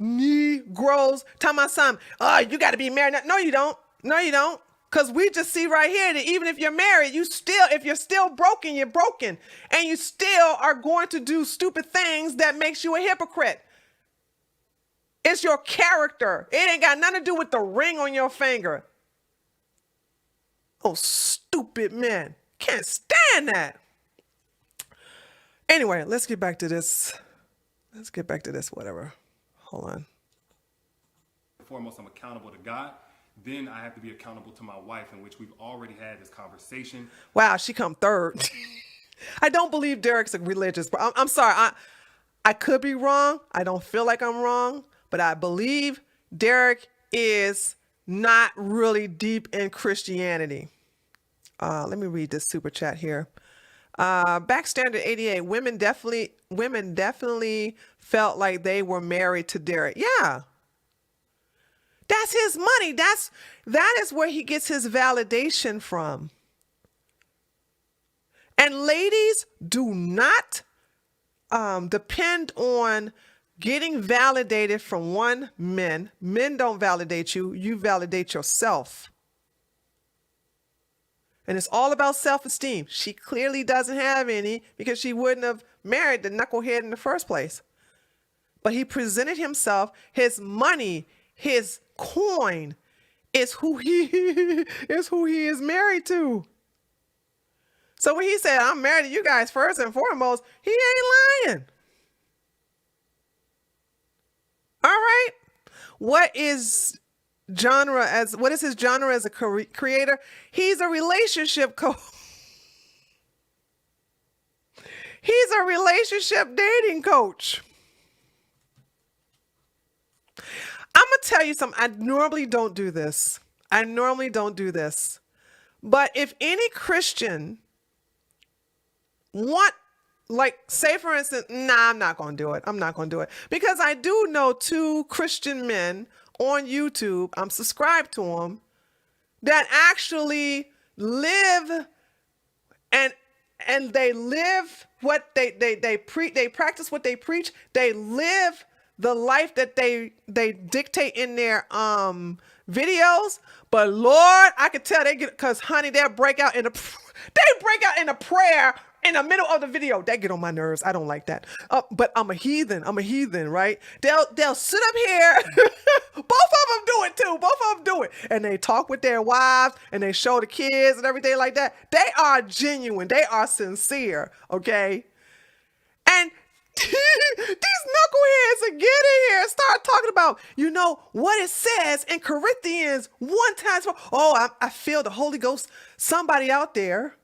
Negroes talking about something. Oh, you got to be married. No, you don't. No, you don't. Because we just see right here that even if you're married, if you're still broken, you're broken. And you still are going to do stupid things that makes you a hypocrite. It's your character. It ain't got nothing to do with the ring on your finger. Oh, stupid men. Can't stand that. Anyway, let's get back to this. Whatever. Hold on. Foremost, I'm accountable to God. Then I have to be accountable to my wife, in which we've already had this conversation. Wow, she come third. I don't believe Derek's a religious. I'm sorry. I could be wrong. I don't feel like I'm wrong, but I believe Derek is not really deep in Christianity. Let me read this super chat here. Backstandard 88. Women definitely felt like they were married to Derek. Yeah. That's his money. That is where he gets his validation from. And ladies, do not depend on getting validated from men. Men don't validate you. You validate yourself. And it's all about self-esteem. She clearly doesn't have any because she wouldn't have married the knucklehead in the first place. But he presented himself, his money, his coin is who he is married to. So when he said, I'm married to you guys first and foremost, he ain't lying. All right. What is his genre as a creator? He's a relationship coach. He's a relationship dating coach. I'm going to tell you something. I normally don't do this. But if any Christian say for instance, I'm not going to do it. Because I do know 2 Christian men on YouTube, I'm subscribed to them, that actually live and they live what they preach, they practice what they preach, they live the life that they dictate in their videos. But Lord, I could tell because honey, they'll break out in a prayer in the middle of the video. That get on my nerves. I don't like that. But I'm a heathen, right? They'll sit up here. Both of them do it too. And they talk with their wives and they show the kids and everything like that. They are genuine. They are sincere. Okay. And these knuckleheads are get in here and start talking about, what it says in Corinthians 1:4. Oh, I feel the Holy Ghost. Somebody out there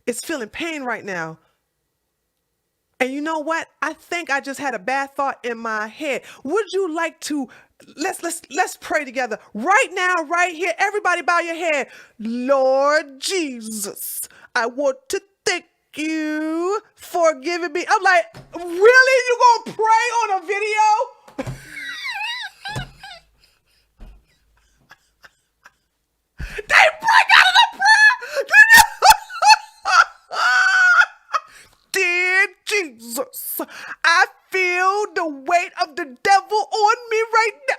is feeling pain right now. And you know what? I think I just had a bad thought in my head. Would you like to let's pray together right now, right here. Everybody bow your head. Lord Jesus, I want to thank you for giving me. I'm like, really? You gonna pray on a video? They break out of the prayer. Dear Jesus, I feel the weight of the devil on me right now.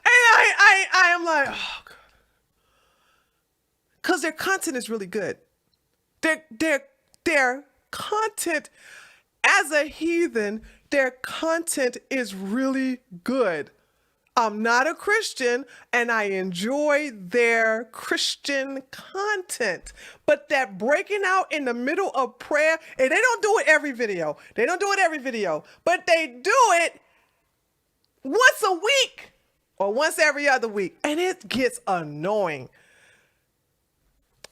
And I am like, oh God. Because their content is really good. Their content, as a heathen, their content is really good. I'm not a Christian and I enjoy their Christian content, but that breaking out in the middle of prayer, and they don't do it every video. They don't do it every video, but they do it once a week or once every other week, and it gets annoying.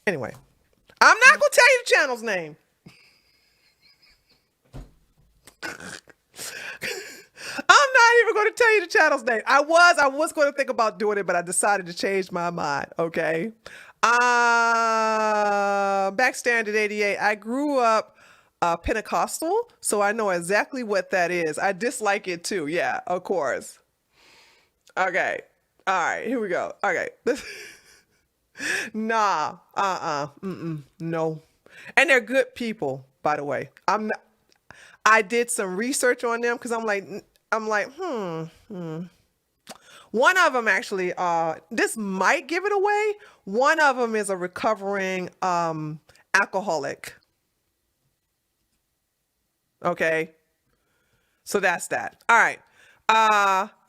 Anyway, I'm not going to tell you the channel's name. I'm not even going to tell you the channel's name. I was going to think about doing it, but I decided to change my mind. Okay. Backstandard 88. I grew up Pentecostal, so I know exactly what that is. I dislike it too. Yeah, of course. Okay. All right. Here we go. Okay. Nah. No. And they're good people, by the way. I did some research on them because I'm like, One of them actually, this might give it away. One of them is a recovering alcoholic. Okay. So that's that. All right.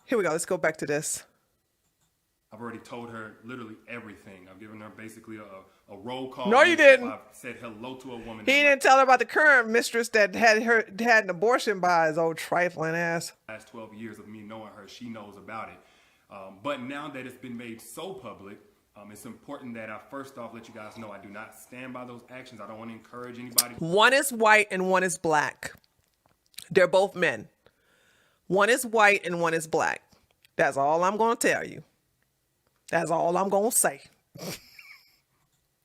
Here we go. Let's go back to this. I've already told her literally everything. I've given her basically a roll call. No, you didn't. I've said hello to a woman. He didn't tell her about the current mistress that had an abortion by his old trifling ass. Last 12 years of me knowing her, she knows about it. But now that it's been made so public, it's important that I first off let you guys know I do not stand by those actions. I don't want to encourage anybody. One is white and one is black. They're both men. One is white and one is black. That's all I'm going to tell you. That's all I'm going to say.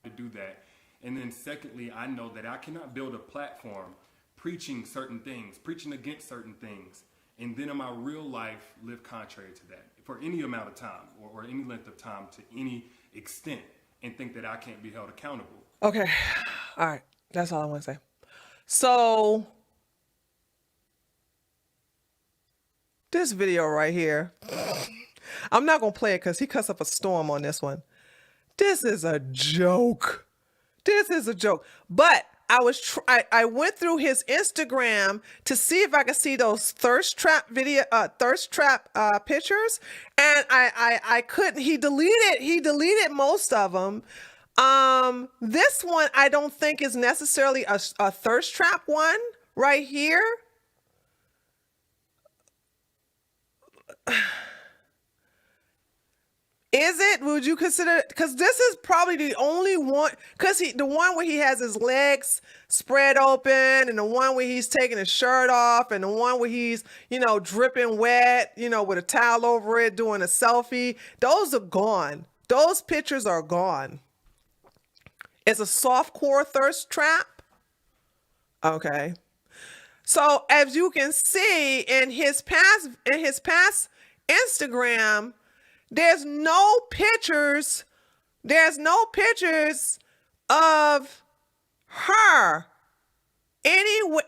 To do that. And then secondly, I know that I cannot build a platform preaching certain things, preaching against certain things, and then in my real life live contrary to that for any amount of time or any length of time to any extent and think that I can't be held accountable. Okay. All right. That's all I want to say. So this video right here, I'm not going to play it because he cuts up a storm on this one. This is a joke. This is a joke. But I went through his Instagram to see if I could see those thirst trap pictures, and I couldn't. He deleted most of them. This one I don't think is necessarily a thirst trap one right here. Is it? Would you consider? Because this is probably the only one. Because the one where he has his legs spread open, and the one where he's taking his shirt off, and the one where he's, dripping wet, with a towel over it, doing a selfie. Those are gone. Those pictures are gone. It's a softcore thirst trap. Okay. So as you can see in his past Instagram, there's no pictures of her anyway.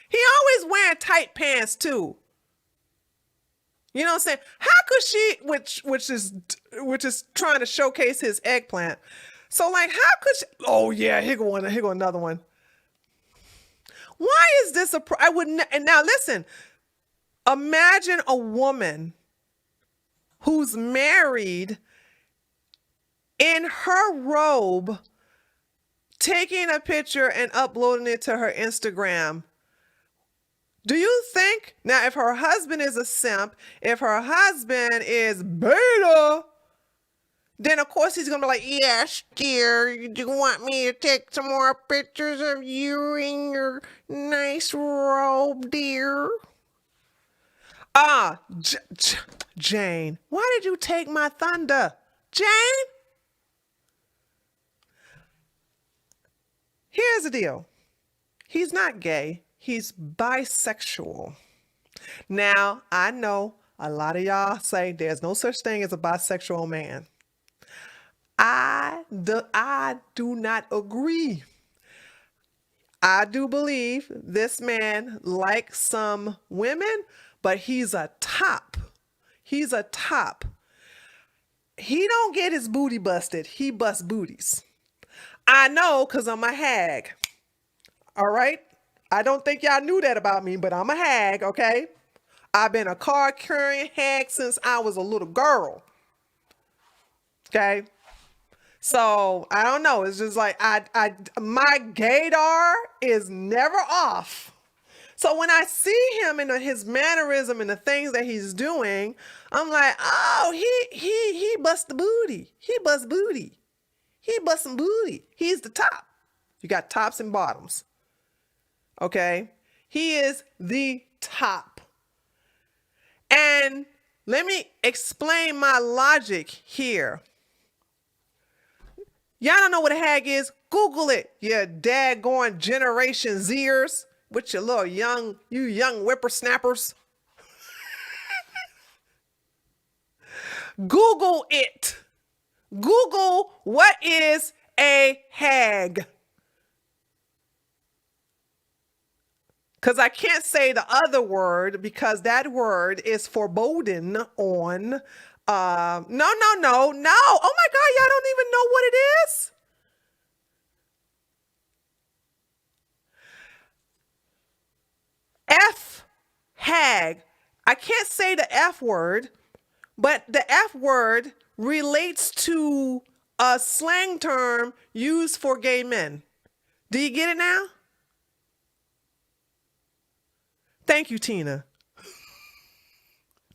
He always wearing tight pants too. You know what I'm saying? How could she, which is trying to showcase his eggplant. So like, how could she? Oh yeah, here go another one. Why is this and now listen, imagine a woman who's married in her robe, taking a picture and uploading it to her Instagram. Do you think, now if her husband is a simp, if her husband is beta, Then, of course, he's going to be like, yes, dear, you want me to take some more pictures of you in your nice robe, dear? Jane, why did you take my thunder? Jane? Here's the deal. He's not gay. He's bisexual. Now, I know a lot of y'all say there's no such thing as a bisexual man. I do not agree. I do believe this man likes some women, but he's a top. He's a top. He don't get his booty busted. He busts booties. I know because I'm a hag. All right? I don't think y'all knew that about me, but I'm a hag, okay? I've been a card-carrying hag since I was a little girl. Okay? So, I don't know. It's just like, my gaydar is never off. So when I see him and his mannerism and the things that he's doing, I'm like, oh, he busts the booty. He busts booty. He busts some booty. He's the top. You got tops and bottoms. Okay? He is the top. And let me explain my logic here. Y'all don't know what a hag is? Google it, you daggone Generation Zers with your little young whippersnappers. Google it. Google what is a hag. Because I can't say the other word because that word is forbidden on, no. Oh my God, y'all don't even know what it is? Hag. I can't say the F word, but the F word relates to a slang term used for gay men. Do you get it now? Thank you, Tina.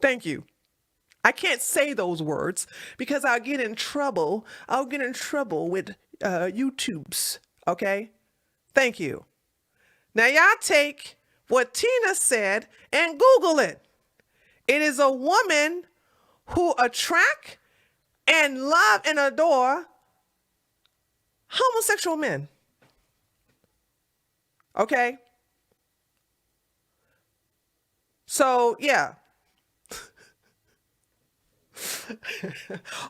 Thank you. I can't say those words because I'll get in trouble. I'll get in trouble with YouTubes. Okay? Thank you. Now y'all take what Tina said and Google it. It is a woman who attract and love and adore homosexual men. Okay? So, yeah.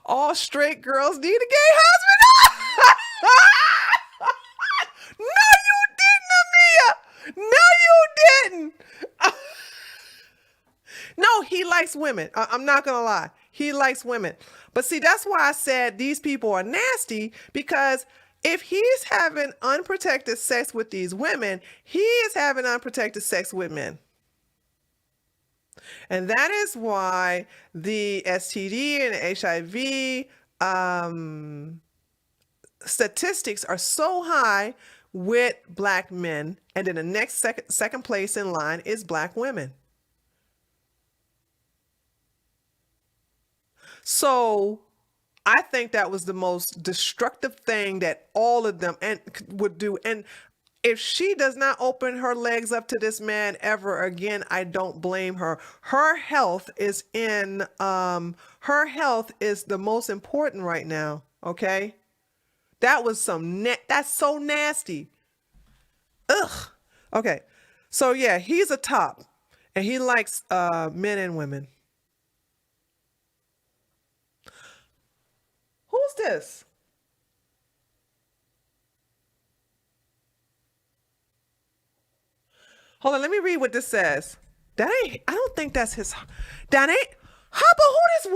All straight girls need a gay husband. No, you didn't, Amia. No, you didn't. No, he likes women. I'm not going to lie. He likes women. But see, that's why I said these people are nasty, because if he's having unprotected sex with these women, he is having unprotected sex with men. And that is why the STD and HIV statistics are so high with black men. And then the next second place in line is black women. So I think that was the most destructive thing that all of them would do. And if she does not open her legs up to this man ever again, I don't blame her. Her health is her health is the most important right now. Okay. That was that's so nasty. Ugh. Okay. So yeah, he's a top and he likes men and women. Who's this? Hold on, let me read what this says. I don't think that's his. That ain't. Who this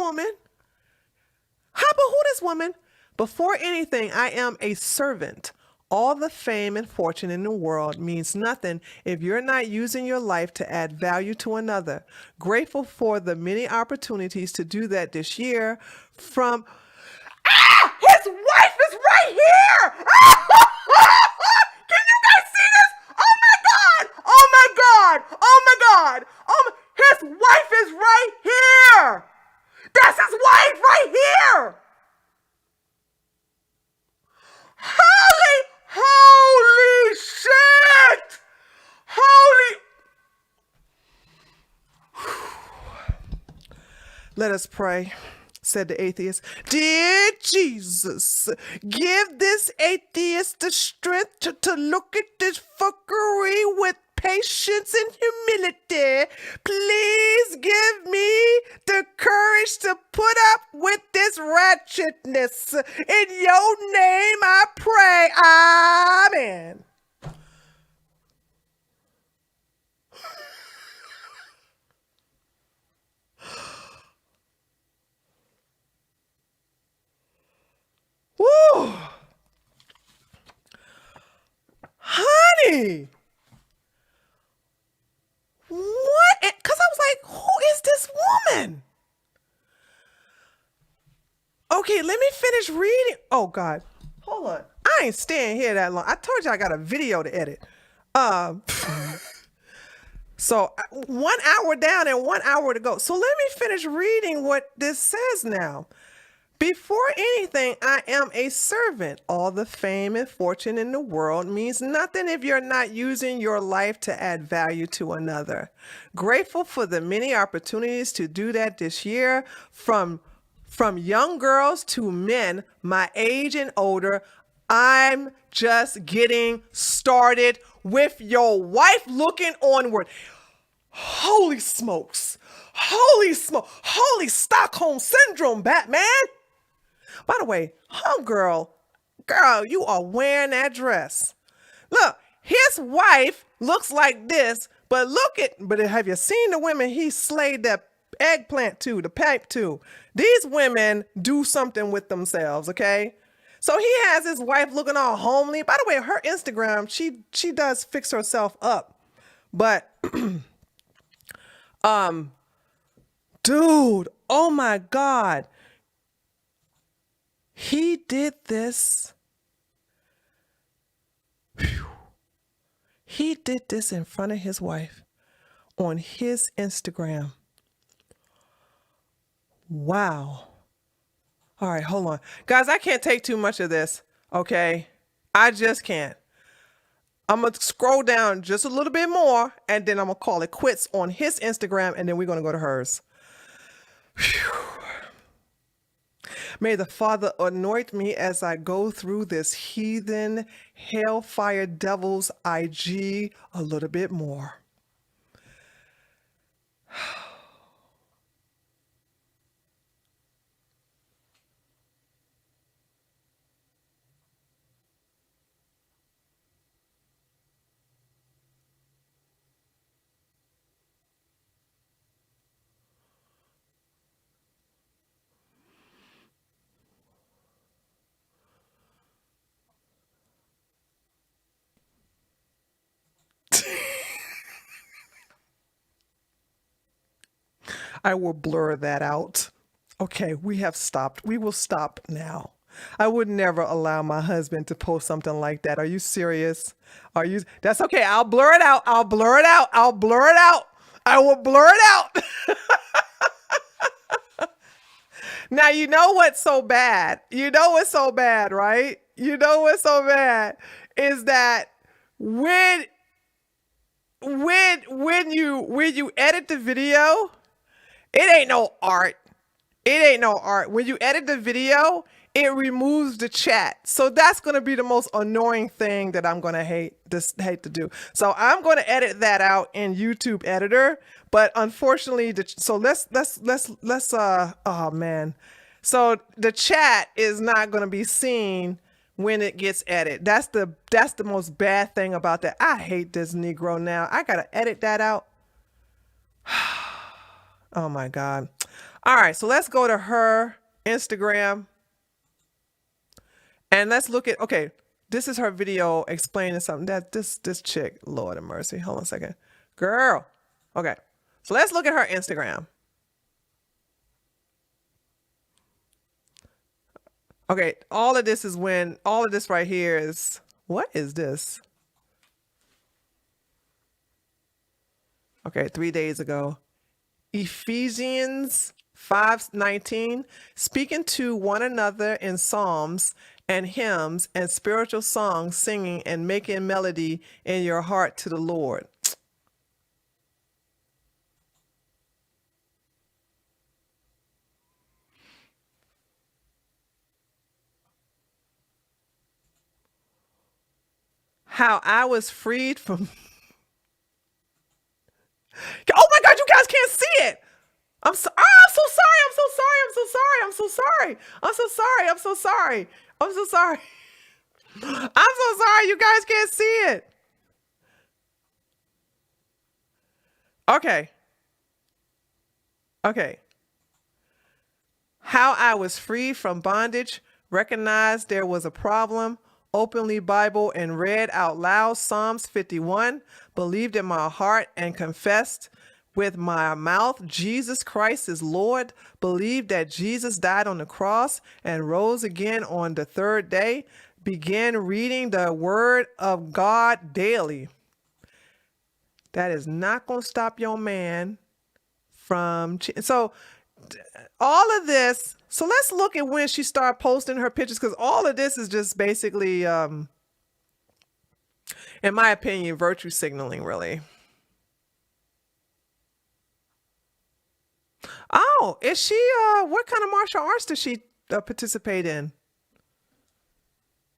woman? Before anything, I am a servant. All the fame and fortune in the world means nothing if you're not using your life to add value to another. Grateful for the many opportunities to do that this year from... His wife is right here! Can you guys see this? Oh my God! His wife is right here! That's his wife right here! Let us pray, said the atheist. Dear Jesus, give this atheist the strength to look at this fuckery with patience and humility. Please give me the courage to put up with this wretchedness. In your name I pray. Amen. Woo! Honey! What? Because I was like, who is this woman? Okay, let me finish reading. Oh, God. Hold on. I ain't staying here that long. I told you I got a video to edit. So 1 hour down and 1 hour to go. So let me finish reading what this says now. Before anything, I am a servant. All the fame and fortune in the world means nothing if you're not using your life to add value to another. Grateful for the many opportunities to do that this year, from young girls to men, my age and older. I'm just getting started with your wife looking onward. Holy smokes. Holy smoke. Holy Stockholm Syndrome, Batman. By the way, girl, you are wearing that dress. Look, his wife looks like this, but have you seen the women he slayed that eggplant to, the pipe to? These women do something with themselves, okay? So he has his wife looking all homely. By the way, her Instagram, she does fix herself up. But, dude, oh my God. He did this. He did this in front of his wife on his Instagram. Wow. All right, hold on. Guys, I can't take too much of this, okay? I just can't. I'm going to scroll down just a little bit more, and then I'm going to call it quits on his Instagram, and then we're going to go to hers. Whew. May the Father anoint me as I go through this heathen, hellfire devil's IG a little bit more. I will blur that out. Okay, we have stopped. We will stop now. I would never allow my husband to post something like that. Are you serious? That's okay. I'll blur it out. I'll blur it out. I'll blur it out. I will blur it out. Now, you know what's so bad? You know what's so bad, right? You know what's so bad is that when you edit the video, it ain't no art. It ain't no art. When you edit the video, it removes the chat. So that's going to be the most annoying thing that I'm going to hate to do. So I'm going to edit that out in YouTube Editor. But unfortunately, oh man. So the chat is not going to be seen when it gets edited. That's the most bad thing about that. I hate this Negro now. I got to edit that out. Oh my God. All right, so let's go to her Instagram and let's look at, okay, this is her video explaining something that this chick, Lord of mercy. Hold on a second. Girl. Okay. So let's look at her Instagram. Okay, all of this right here is, what is this? Okay, 3 days ago. Ephesians 5:19, speaking to one another in psalms and hymns and spiritual songs, singing and making melody in your heart to the Lord. how I was freed from. Oh my God, you guys can't see it. I'm so sorry. I'm so sorry. I'm so sorry. I'm so sorry. I'm so sorry. I'm so sorry. I'm so sorry. I'm so sorry. I'm so sorry. You guys can't see it. Okay. Okay. How I was free from bondage, recognized there was a problem, openly Bible and read out loud Psalms 51, believed in my heart and confessed with my mouth Jesus Christ is Lord, believed that Jesus died on the cross and rose again on the third day, began reading the word of God daily. That is not going to stop your man from... So all of this... So let's look at when she started posting her pictures, because all of this is just basically, in my opinion, virtue signaling, really. Oh, is she, what kind of martial arts does she participate in?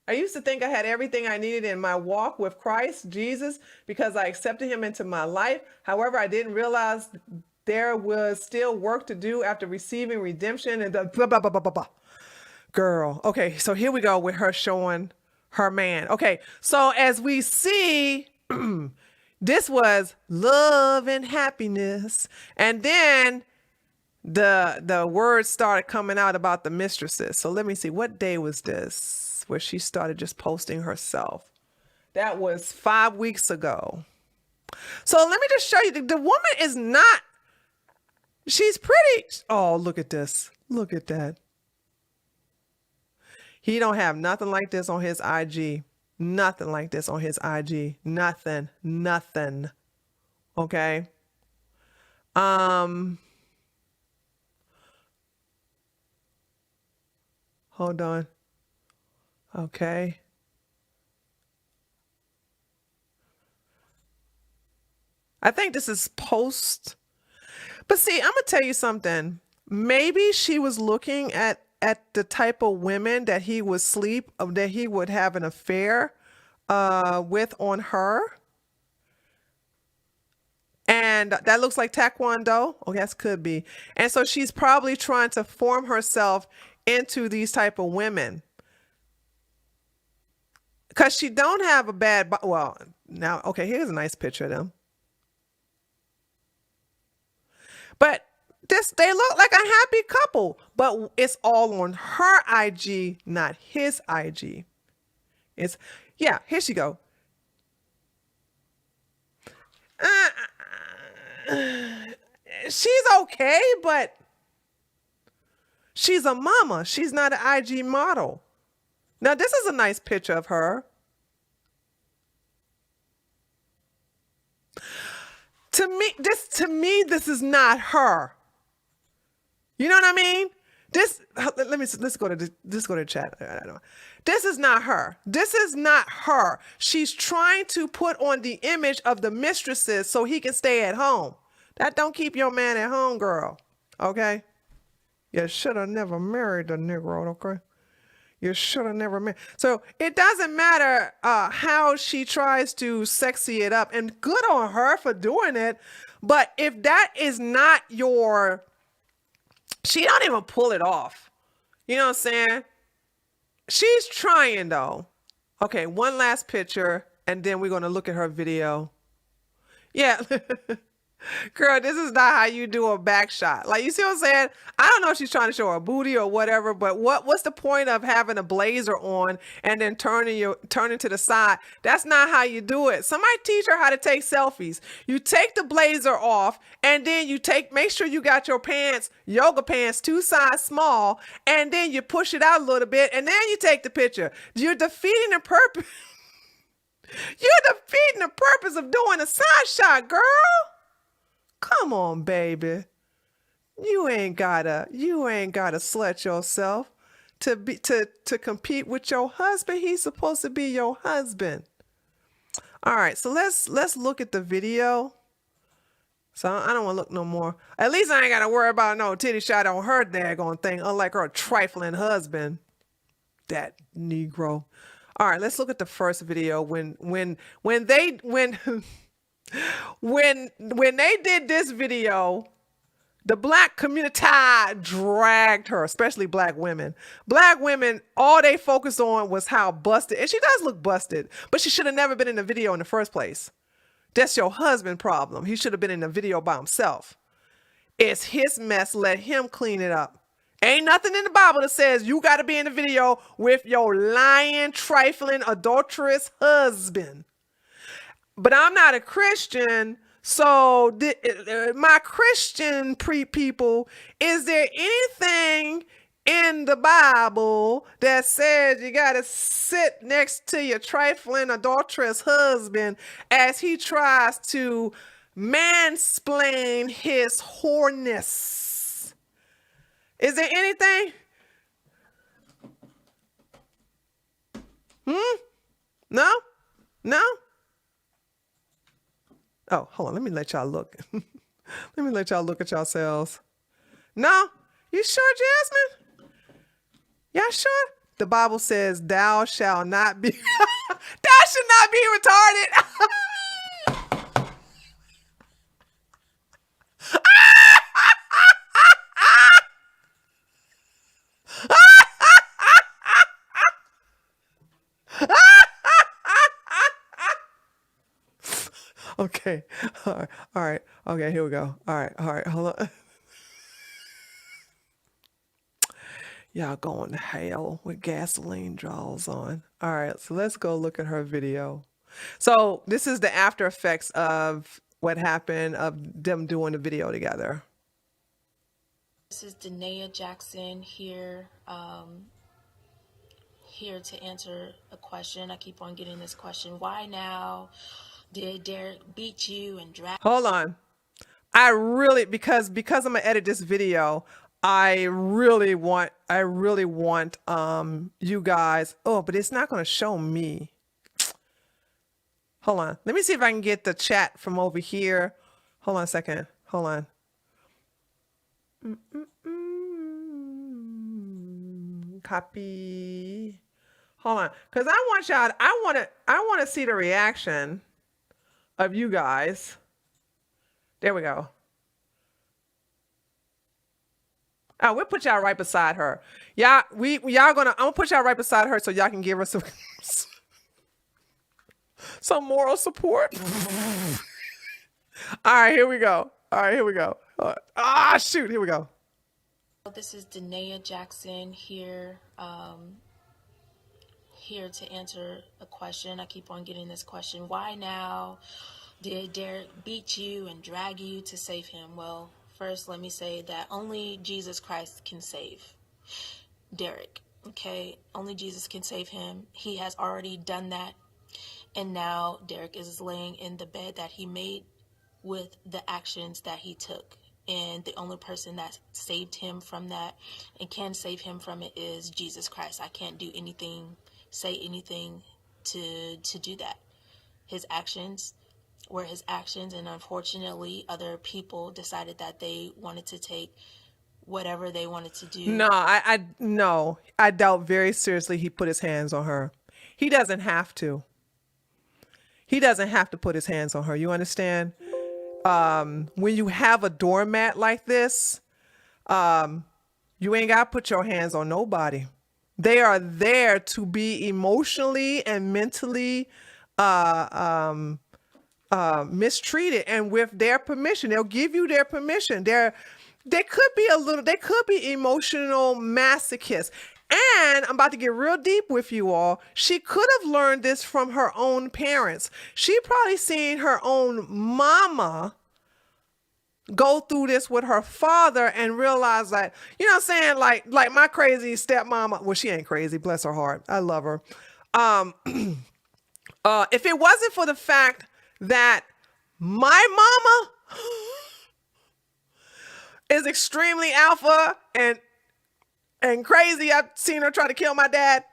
I used to think I had everything I needed in my walk with Christ Jesus because I accepted him into my life. However, I didn't realize there was still work to do after receiving redemption and blah, blah, blah, blah, blah, blah. Girl. Okay, so here we go with her showing her man. Okay, so as we see, this was love and happiness. And then the words started coming out about the mistresses. So let me see, what day was this where she started just posting herself? That was 5 weeks ago. So let me just show you, the woman is not, she's pretty. Oh, look at this. Look at that. He don't have nothing like this on his IG. Nothing like this on his IG. Nothing. Okay. Hold on. Okay. I think this is post. But see, I'm going to tell you something. Maybe she was looking at the type of women that he would that he would have an affair with on her. And that looks like Taekwondo. Oh, yes, could be. And so she's probably trying to form herself into these type of women. Because she don't have a bad, well, now, okay, here's a nice picture of them. But they look like a happy couple, but it's all on her IG, not his IG. It's, yeah, here she go. She's okay, but she's a mama. She's not an IG model. Now, this is a nice picture of her. To me, this is not her. You know what I mean? Let's go to the chat. This is not her. This is not her. She's trying to put on the image of the mistresses so he can stay at home. That don't keep your man at home, girl. Okay? You should have never married the Negro, okay? You should have never married. So it doesn't matter how she tries to sexy it up, and good on her for doing it. But if that is not your, she don't even pull it off. You know what I'm saying? She's trying though. Okay, one last picture, and then we're going to look at her video. Yeah. Girl, this is not how you do a back shot. Like, you see what I'm saying? I don't know if she's trying to show her booty or whatever, but what's the point of having a blazer on and then turning to the side? That's not how you do it. Somebody teach her how to take selfies. You take the blazer off, and then you make sure you got your pants, yoga pants, 2 size small, and then you push it out a little bit, and then you take the picture. You're defeating the purpose. You're defeating the purpose of doing a side shot, girl. Come on, baby. You ain't gotta slut yourself to compete with your husband. He's supposed to be your husband. All right, so let's look at the video. So I don't want to look no more. At least I ain't gotta worry about no titty shot on her daggone thing, unlike her trifling husband. That Negro. All right, let's look at the first video when they when they did this video. The black community dragged her, especially black women. Black women, all they focused on was how busted, and she does look busted, but she should have never been in the video in the first place. That's your husband problem. He should have been in the video by himself. It's his mess. Let him clean it up. Ain't nothing in the Bible that says you got to be in the video with your lying, trifling, adulterous husband. But I'm not a Christian. So my Christian people, is there anything in the Bible that says you got to sit next to your trifling, adulterous husband as he tries to mansplain his whoreness? Is there anything? No? No? Oh, hold on. Let me let y'all look. Let me let y'all look at yourselves. No? You sure, Jasmine? Y'all sure? The Bible says, thou shalt not be, thou should not be retarded. Okay. All right. Okay, here we go. All right. Hold on. Y'all going to hell with gasoline draws on. All right, so let's go look at her video. So this is the after effects of what happened of them doing the video together. This is Danae Jackson here, here to answer a question. I keep on getting this question. Why now? Did Derek beat you and drag? Hold on. I really, because I'm gonna edit this video, I really want you guys. Oh, but it's not gonna show me. Hold on. Let me see if I can get the chat from over here. Hold on a second. Hold on. Copy. Hold on, because I want y'all. I want to see the reaction of you guys. There we go. Oh, we'll put y'all right beside her. Y'all, I'm gonna put y'all right beside her so y'all can give her some moral support. All right, here we go. Shoot, here we go. This is Danae Jackson here, here to answer a question. I keep on getting this question. Why now? Did Derek beat you and drag you to save him? Well, first, let me say that only Jesus Christ can save Derek, okay? Only Jesus can save him. He has already done that. And now Derek is laying in the bed that he made with the actions that he took. And the only person that saved him from that and can save him from it is Jesus Christ. I can't do anything, say anything to do that. His actions were his actions, and unfortunately other people decided that they wanted to take whatever they wanted to do. No, I doubt very seriously he put his hands on her. He doesn't have to. He doesn't have to put his hands on her. You understand? When you have a doormat like this, you ain't got to put your hands on nobody. They are there to be emotionally and mentally mistreated, and with their permission, they'll give you their permission. They could be emotional masochists. And I'm about to get real deep with you all. She could have learned this from her own parents. She probably seen her own mama go through this with her father and realize that, you know what I'm saying? Like my crazy stepmama. Well, she ain't crazy, bless her heart. I love her. If it wasn't for the fact that my mama is extremely alpha and crazy, I've seen her try to kill my dad.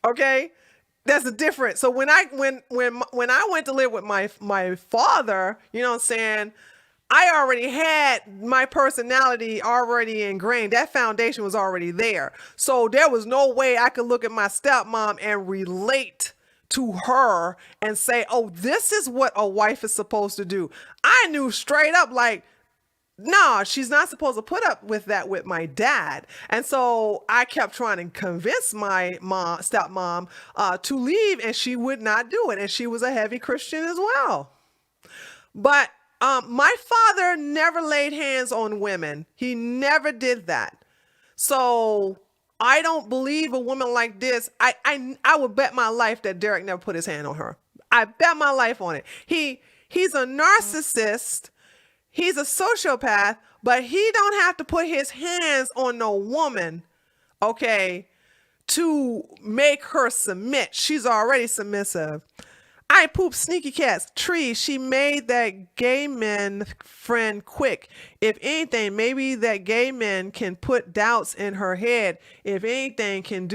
Okay, that's the difference. So when I went to live with my father, you know what I'm saying, I already had my personality already ingrained. That foundation was already there. So there was no way I could look at my stepmom and relate to her and say, oh, this is what a wife is supposed to do. I knew straight up, like, no, she's not supposed to put up with that with my dad. And so I kept trying to convince my stepmom to leave, and she would not do it. And she was a heavy Christian as well. But my father never laid hands on women. He never did that. So I don't believe a woman like this. I would bet my life that Derek never put his hand on her. I bet my life on it. He's a narcissist. He's a sociopath, but he don't have to put his hands on no woman, okay, to make her submit. She's already submissive. I poop sneaky cats. Tree, she made that gay man friend quick. If anything, maybe that gay man can put doubts in her head. If anyone can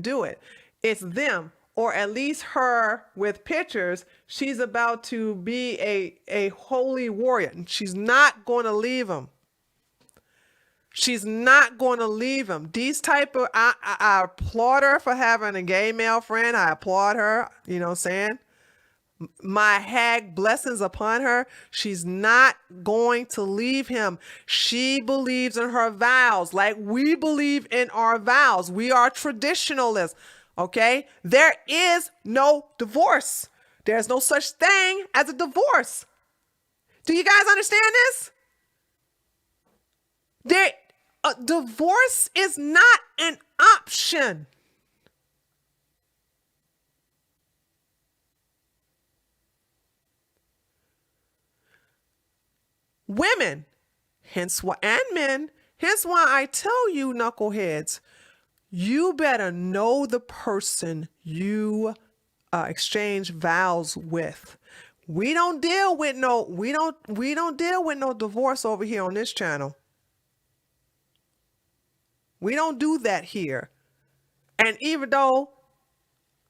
do it, it's them. Or at least her with pictures. She's about to be a holy warrior. And she's not going to leave him. She's not going to leave him. These type of, I applaud her for having a gay male friend. I applaud her, you know what I'm saying? My hag blessings upon her. She's not going to leave him. She believes in her vows like we believe in our vows. We are traditionalists. Okay, there is no divorce. There's no such thing as a divorce. Do you guys understand this? Divorce is not an option. Women, hence why, and men, hence why I tell you, knuckleheads, you better know the person you exchange vows with. We don't deal with no divorce over here on this channel. We don't do that here. And even though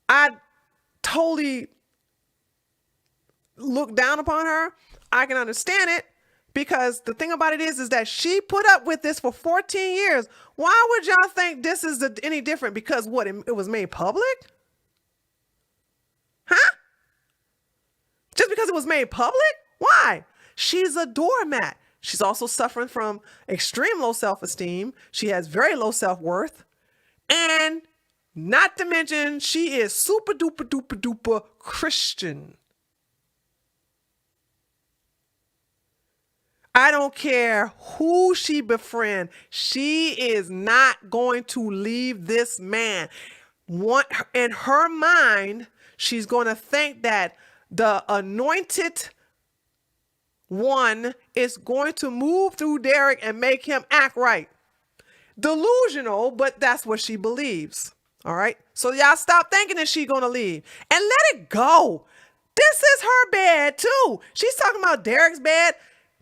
I totally look down upon her, I can understand it. Because the thing about it is that she put up with this for 14 years. Why would y'all think this is any different? Because what, it was made public? Huh? Just because it was made public? Why? She's a doormat. She's also suffering from extreme low self-esteem. She has very low self-worth. And not to mention, she is super duper duper duper Christian. I don't care who she befriends. She is not going to leave this man. In her mind, she's going to think that the anointed one is going to move through Derek and make him act right. Delusional, but that's what she believes. All right. So y'all stop thinking that she's going to leave and let it go. This is her bed too. She's talking about Derek's bed.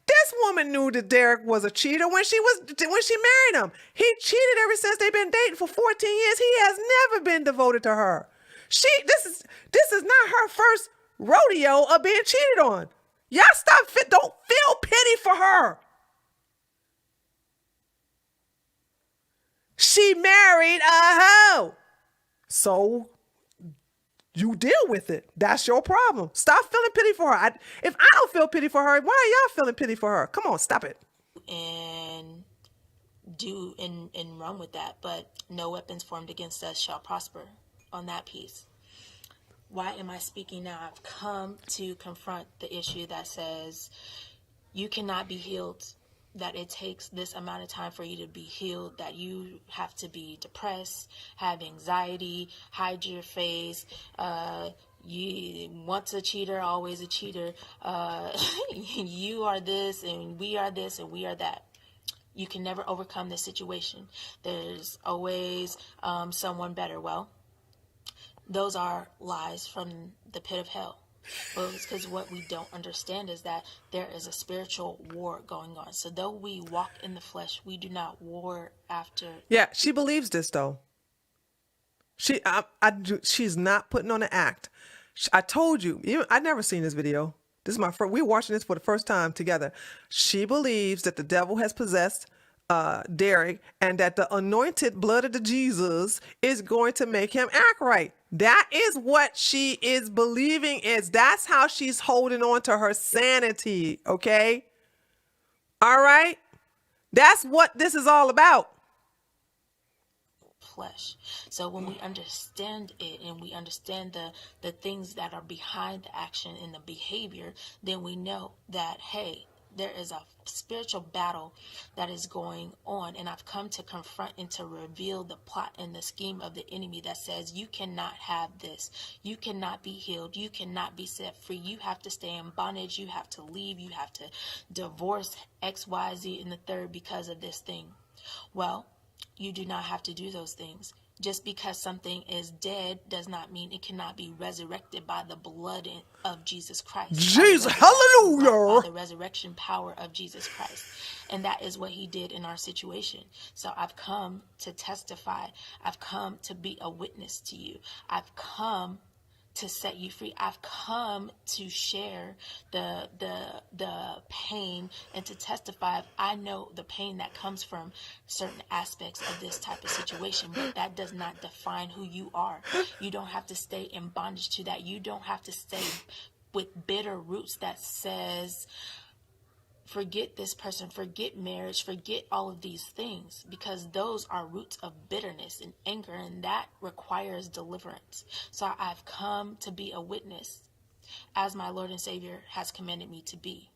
This woman knew that Derek was a cheater when she married him. He cheated ever since they've been dating for 14 years. He has never been devoted to her. This is not her first rodeo of being cheated on. Y'all don't feel pity for her. She married a hoe. So you deal with it. That's your problem. Stop feeling pity for her. If I don't feel pity for her, why are y'all feeling pity for her? Come on, stop it. And run with that. But no weapons formed against us shall prosper on that piece. Why am I speaking now? I've come to confront the issue that says you cannot be healed, that it takes this amount of time for you to be healed, that you have to be depressed, have anxiety, hide your face, you once a cheater, always a cheater, you are this and we are this and we are that. You can never overcome this situation. There's always someone better. Well, those are lies from the pit of hell. Well, it's because what we don't understand is that there is a spiritual war going on. So though we walk in the flesh, we do not war after. Yeah, she believes this though. She's not putting on an act. I told you, I'd never seen this video. This is my first. We're watching this for the first time together. She believes that the devil has possessed Derek, and that the anointed blood of the Jesus is going to make him act right. That is what she is believing is. That's how she's holding on to her sanity, okay? All right? That's what this is all about. Flesh. So when we understand it and we understand the things that are behind the action and the behavior, then we know that, hey, there is a spiritual battle that is going on, and I've come to confront and to reveal the plot and the scheme of the enemy that says you cannot have this, you cannot be healed, you cannot be set free, you have to stay in bondage, you have to leave, you have to divorce X, Y, Z, and the third because of this thing. Well, you do not have to do those things. Just because something is dead does not mean it cannot be resurrected by the blood of Jesus Christ. Jesus, hallelujah! By the resurrection power of Jesus Christ. And that is what he did in our situation. So I've come to testify. I've come to be a witness to you. I've come to set you free. I've come to share the pain and to testify. I know the pain that comes from certain aspects of this type of situation, but that does not define who you are. You don't have to stay in bondage to that. You don't have to stay with bitter roots that says, forget this person, forget marriage, forget all of these things, because those are roots of bitterness and anger, and that requires deliverance. So I've come to be a witness as my Lord and Savior has commanded me to be.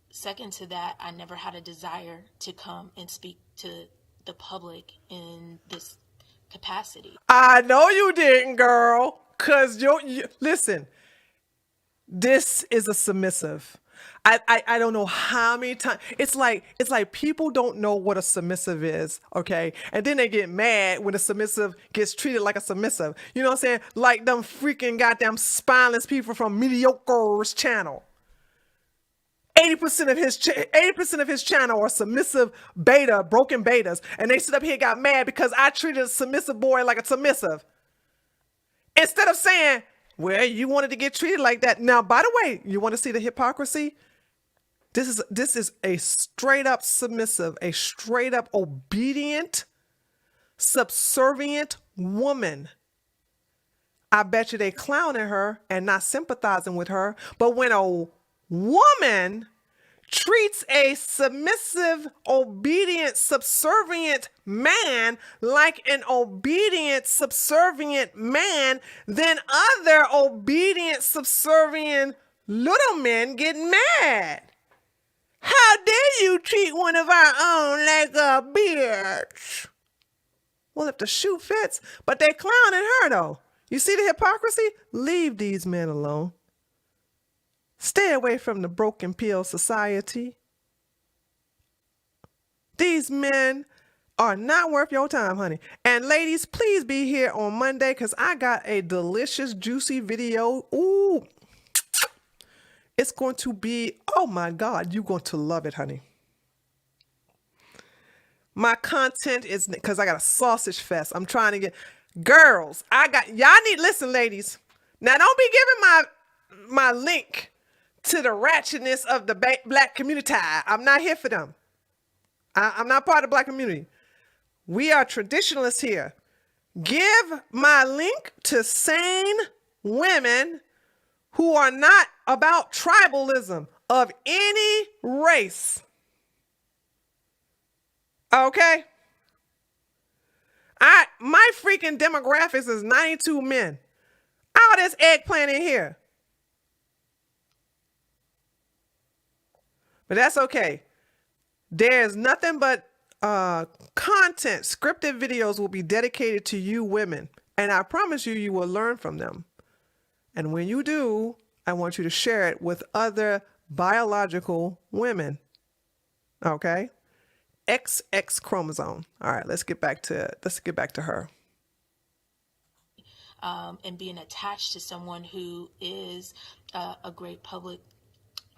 Second to that, I never had a desire to come and speak to the public in this capacity. I know you didn't, girl, because listen, this is a submissive. I don't know how many times it's like people don't know what a submissive is, okay? And then they get mad when a submissive gets treated like a submissive. You know what I'm saying? Like them freaking goddamn spineless people from Mediocre's channel. 80% of his channel are submissive broken betas, and they sit up here and got mad because I treated a submissive boy like a submissive. Instead of saying, well, you wanted to get treated like that. Now, by the way, you want to see the hypocrisy? This is a straight up submissive, a straight up obedient, subservient woman. I bet you they clowning her and not sympathizing with her. But when a woman treats a submissive, obedient, subservient man like an obedient, subservient man, then other obedient, subservient little men get mad. How dare you treat one of our own like a bitch? Well, if the shoe fits, but they clowning her though. You see the hypocrisy? Leave these men alone. Stay away from the broken pill society. These men are not worth your time, honey. And ladies, please be here on Monday because I got a delicious, juicy video. Ooh, it's going to be, oh my God, you're going to love it, honey. My content is, because I got a sausage fest. I'm trying to get, girls, listen, ladies. Now don't be giving my link to the ratchetness of the black community. I'm not here for them. I'm not part of the black community. We are traditionalists here. Give my link to sane women who are not about tribalism of any race. Okay? My freaking demographics is 92 men. All this eggplant in here. But that's okay. There's nothing but content. Scripted videos will be dedicated to you women. And I promise you will learn from them. And when you do, I want you to share it with other biological women. Okay? XX chromosome. All right, let's get back to her. And being attached to someone who is a great public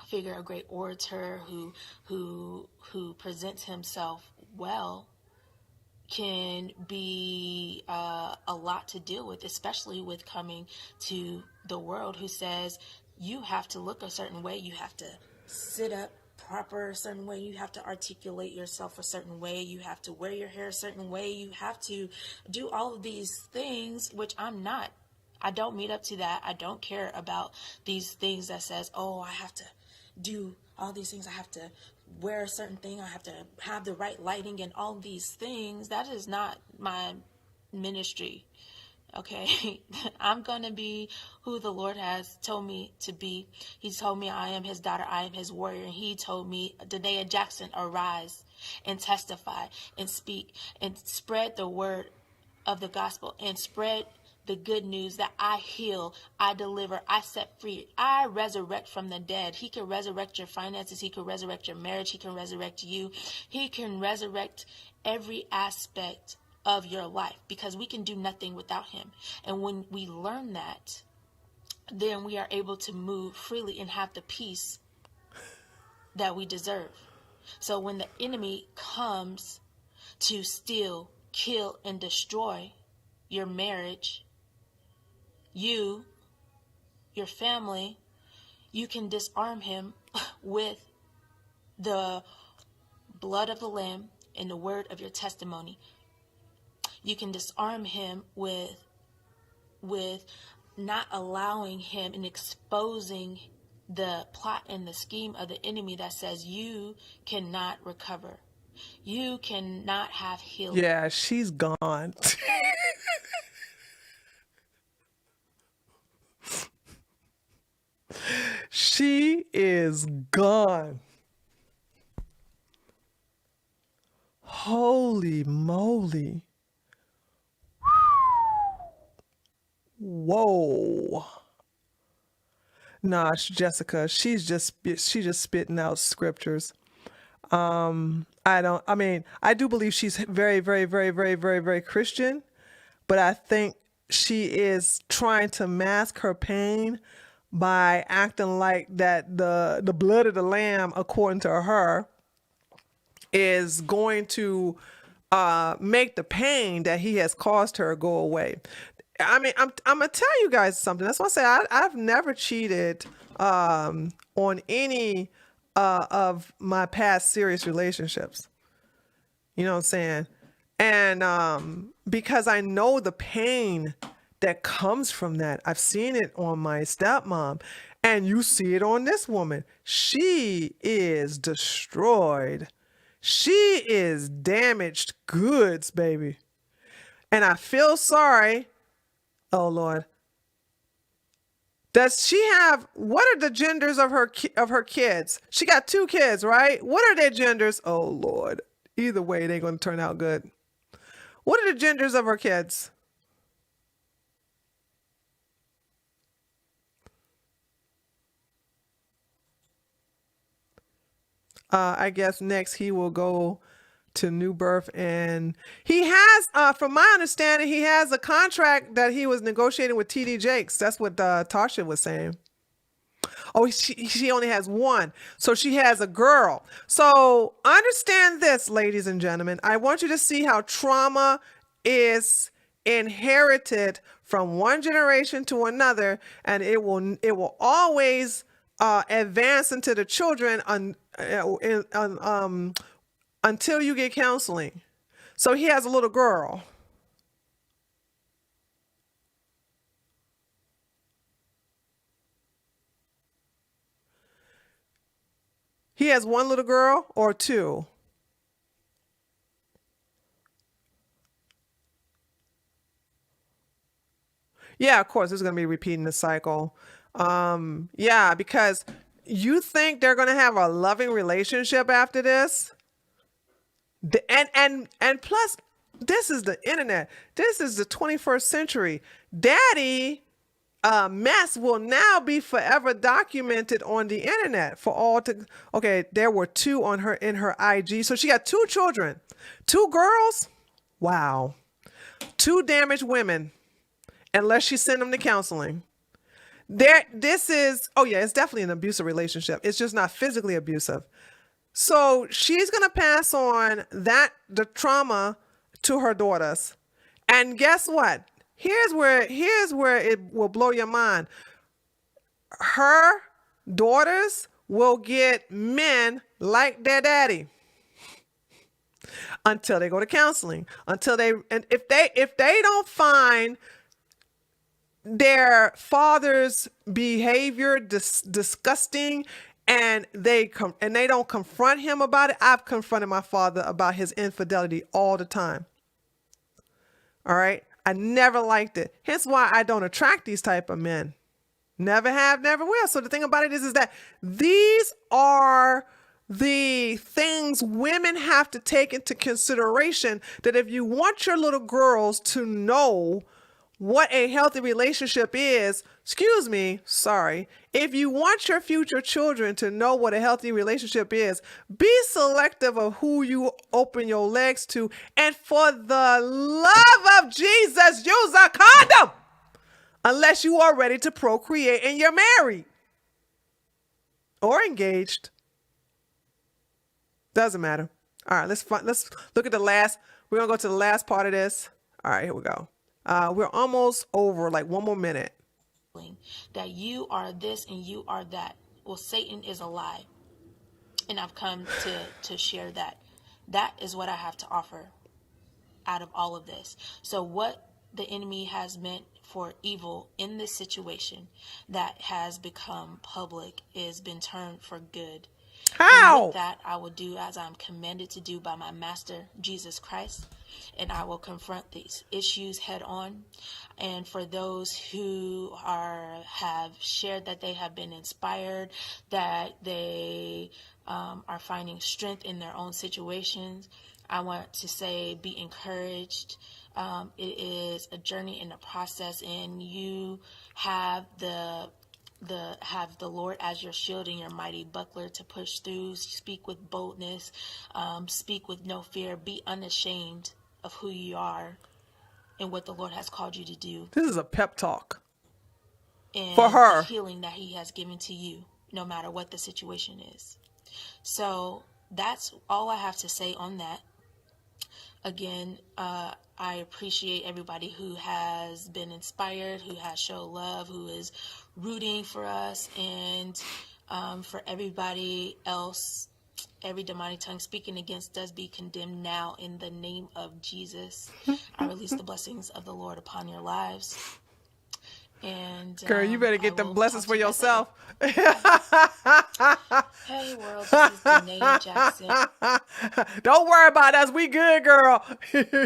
figure, a great orator, who presents himself well, can be a lot to deal with, especially with coming to the world who says you have to look a certain way, you have to sit up proper a certain way. You have to articulate yourself a certain way. You have to wear your hair a certain way. You have to do all of these things, which I'm not. I don't meet up to that. I don't care about these things that says, oh, I have to do all these things. I have to wear a certain thing. I have to have the right lighting and all these things. That is not my ministry. Okay, I'm going to be who the Lord has told me to be. He told me I am his daughter, I am his warrior. And he told me, Danae Jackson, arise and testify and speak and spread the word of the gospel and spread the good news that I heal, I deliver, I set free, I resurrect from the dead. He can resurrect your finances. He can resurrect your marriage. He can resurrect you. He can resurrect every aspect of your life, because we can do nothing without him. And when we learn that, then we are able to move freely and have the peace that we deserve. So when the enemy comes to steal, kill, and destroy your marriage, you, your family, you can disarm him with the blood of the Lamb and the word of your testimony. You can disarm him with not allowing him and exposing the plot and the scheme of the enemy that says you cannot recover. You cannot have healing. Yeah, she's gone. She is gone. Holy moly. Whoa. Nah, Jessica, she's just spitting out scriptures. I do believe she's very, very, very, very, very, very Christian, but I think she is trying to mask her pain by acting like that the blood of the Lamb, according to her, is going to make the pain that he has caused her go away. I mean, I'm gonna tell you guys something. That's why I say I've never cheated on any of my past serious relationships. You know what I'm saying? And because I know the pain that comes from that. I've seen it on my stepmom, and you see it on this woman. She is destroyed. She is damaged goods, baby. And I feel sorry. Oh, Lord. Does she have, what are the genders of her kids? She got 2 kids, right? What are their genders? Oh, Lord. Either way, they're going to turn out good. What are the genders of her kids? I guess next he will go to New Birth, and he has, from my understanding, he has a contract that he was negotiating with TD Jakes. That's what Tasha was saying. Oh, she only has 1. So she has a girl. So understand this, ladies and gentlemen. I want you to see how trauma is inherited from one generation to another, and it will always advance into the children until you get counseling. So he has a little girl. He has 1 little girl or 2? Yeah, of course, it's going to be repeating the cycle. Yeah, because you think they're going to have a loving relationship after this? And plus, this is the internet. This is the 21st century. Daddy mess will now be forever documented on the internet for all to. Okay, there were 2 in her IG. So she got 2 children, 2 girls. Wow. 2 damaged women, unless she sent them to counseling. This is, oh yeah, it's definitely an abusive relationship. It's just not physically abusive. So she's going to pass on the trauma to her daughters. And guess what? Here's where it will blow your mind. Her daughters will get men like their daddy until they go to counseling, and if they don't find their father's behavior disgusting, and they don't confront him about it. I've confronted my father about his infidelity all the time. All right. I never liked it. Hence why I don't attract these type of men. Never have, never will. So the thing about it is that these are the things women have to take into consideration, that if you want your little girls to know what a healthy relationship is, if you want your future children to know what a healthy relationship is, be selective of who you open your legs to. And for the love of Jesus, use a condom unless you are ready to procreate and you're married or engaged. Doesn't matter. All right, let's look at the last. We're going to go to the last part of this. All right, here we go. We're almost over, like 1 more minute. That you are this and you are that. Well, Satan is a lie. And I've come to share that. That is what I have to offer out of all of this. So what the enemy has meant for evil in this situation that has become public is been turned for good. How? And with that, I will do as I'm commanded to do by my master, Jesus Christ. And I will confront these issues head on. And for those who have shared that they have been inspired, that they are finding strength in their own situations, I want to say be encouraged. It is a journey in the process, and you have the Lord as your shield and your mighty buckler to push through. Speak with boldness, speak with no fear, be unashamed of who you are and what the Lord has called you to do. This is a pep talk and for her. The healing that he has given to you, no matter what the situation is. So that's all I have to say on that. Again, I appreciate everybody who has been inspired, who has shown love, who is rooting for us, and for everybody else, every demonic tongue speaking against us be condemned now in the name of Jesus. I release the blessings of the Lord upon your lives. And girl, you better get them blessings for yourself. Hey world, this is Danae Jackson. Don't worry about us. We good, girl. You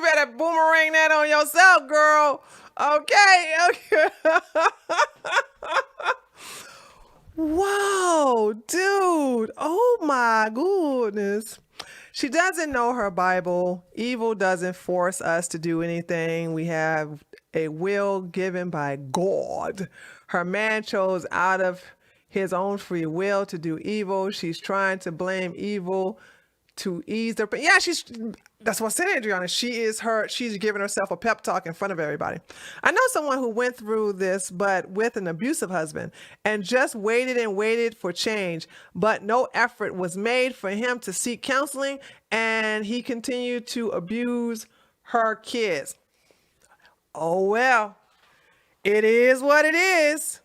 better boomerang that on yourself, girl. Okay. Wow, dude. Oh my goodness. She doesn't know her Bible. Evil doesn't force us to do anything. We have a will given by God. Her man chose out of his own free will to do evil. She's trying to blame evil to ease their pain. Yeah, that's what I said, Adriana. She's giving herself a pep talk in front of everybody. I know someone who went through this, but with an abusive husband, and just waited and waited for change, but no effort was made for him to seek counseling, and he continued to abuse her kids. Oh, well, it is what it is.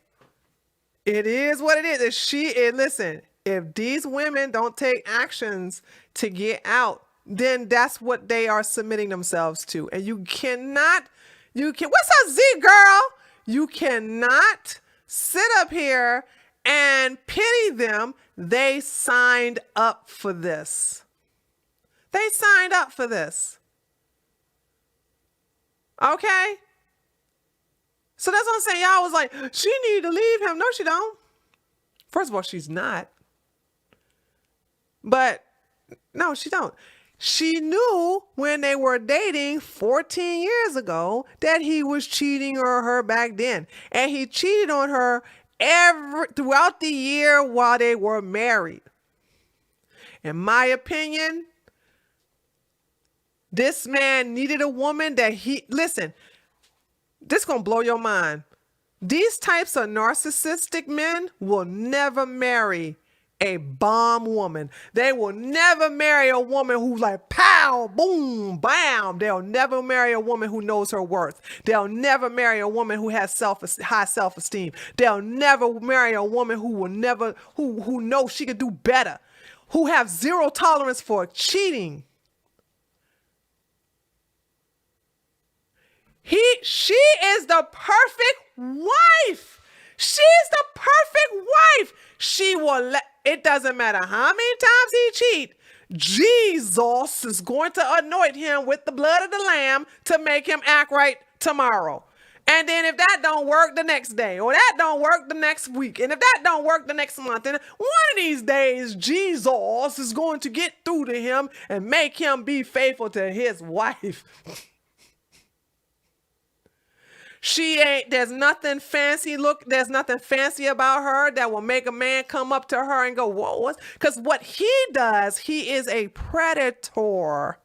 It is what it is. Listen, if these women don't take actions to get out, then that's what they are submitting themselves to. And what's up, Z girl? You cannot sit up here and pity them. They signed up for this. They signed up for this. Okay? So that's what I'm saying. Y'all was like, she need to leave him. No, she don't. First of all, she's not. But no, she don't. She knew when they were dating 14 years ago that he was cheating on her back then. And he cheated on her throughout the year while they were married. In my opinion, this man needed a woman listen, this is going to blow your mind. These types of narcissistic men will never marry a bomb woman. They will never marry a woman who's like pow, boom, bam. They'll never marry a woman who knows her worth. They'll never marry a woman who has high self-esteem. They'll never marry a woman who knows she can do better, who have zero tolerance for cheating. She is the perfect wife. She's the perfect wife. She will it doesn't matter how many times he cheat. Jesus is going to anoint him with the blood of the Lamb to make him act right tomorrow. And then if that don't work, the next day, or that don't work the next week, and if that don't work the next month, and one of these days, Jesus is going to get through to him and make him be faithful to his wife. There's nothing fancy about her that will make a man come up to her and go, whoa, because what he does, he is a predator.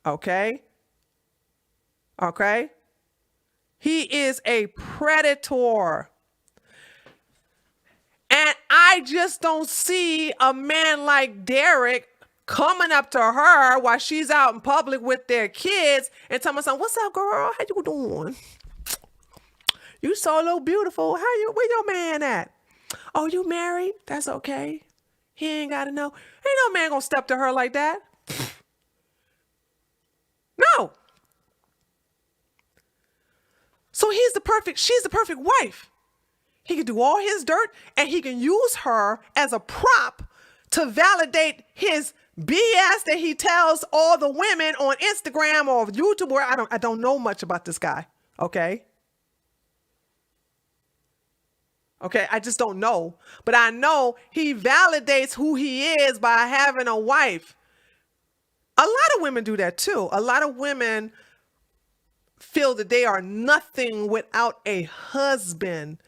Okay? He is a predator. And I just don't see a man like Derek coming up to her while she's out in public with their kids and telling me, what's up, girl? How you doing? You so little beautiful. Where your man at? Oh, you married? That's okay. He ain't got to know. Ain't no man gonna step to her like that. No. So she's the perfect wife. He can do all his dirt and he can use her as a prop to validate his BS that he tells all the women on Instagram or YouTube. Or I don't know much about this guy. Okay, I just don't know. But I know he validates who he is by having a wife. A lot of women do that too. A lot of women feel that they are nothing without a husband.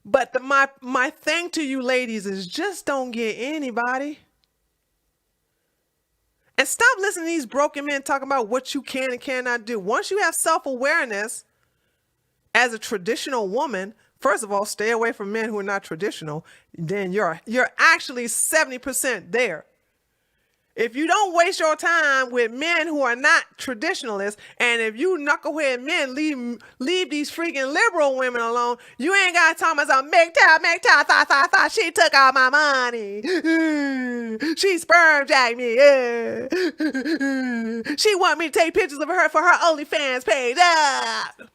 But my thing to you ladies is just don't get anybody. And stop listening to these broken men talking about what you can and cannot do. Once you have self-awareness as a traditional woman, first of all, stay away from men who are not traditional. Then you're actually 70% there. If you don't waste your time with men who are not traditionalists, and if you knucklehead men leave these freaking liberal women alone, you ain't got to talk about make time, she took all my money. She sperm jacked me. She want me to take pictures of her for her OnlyFans page.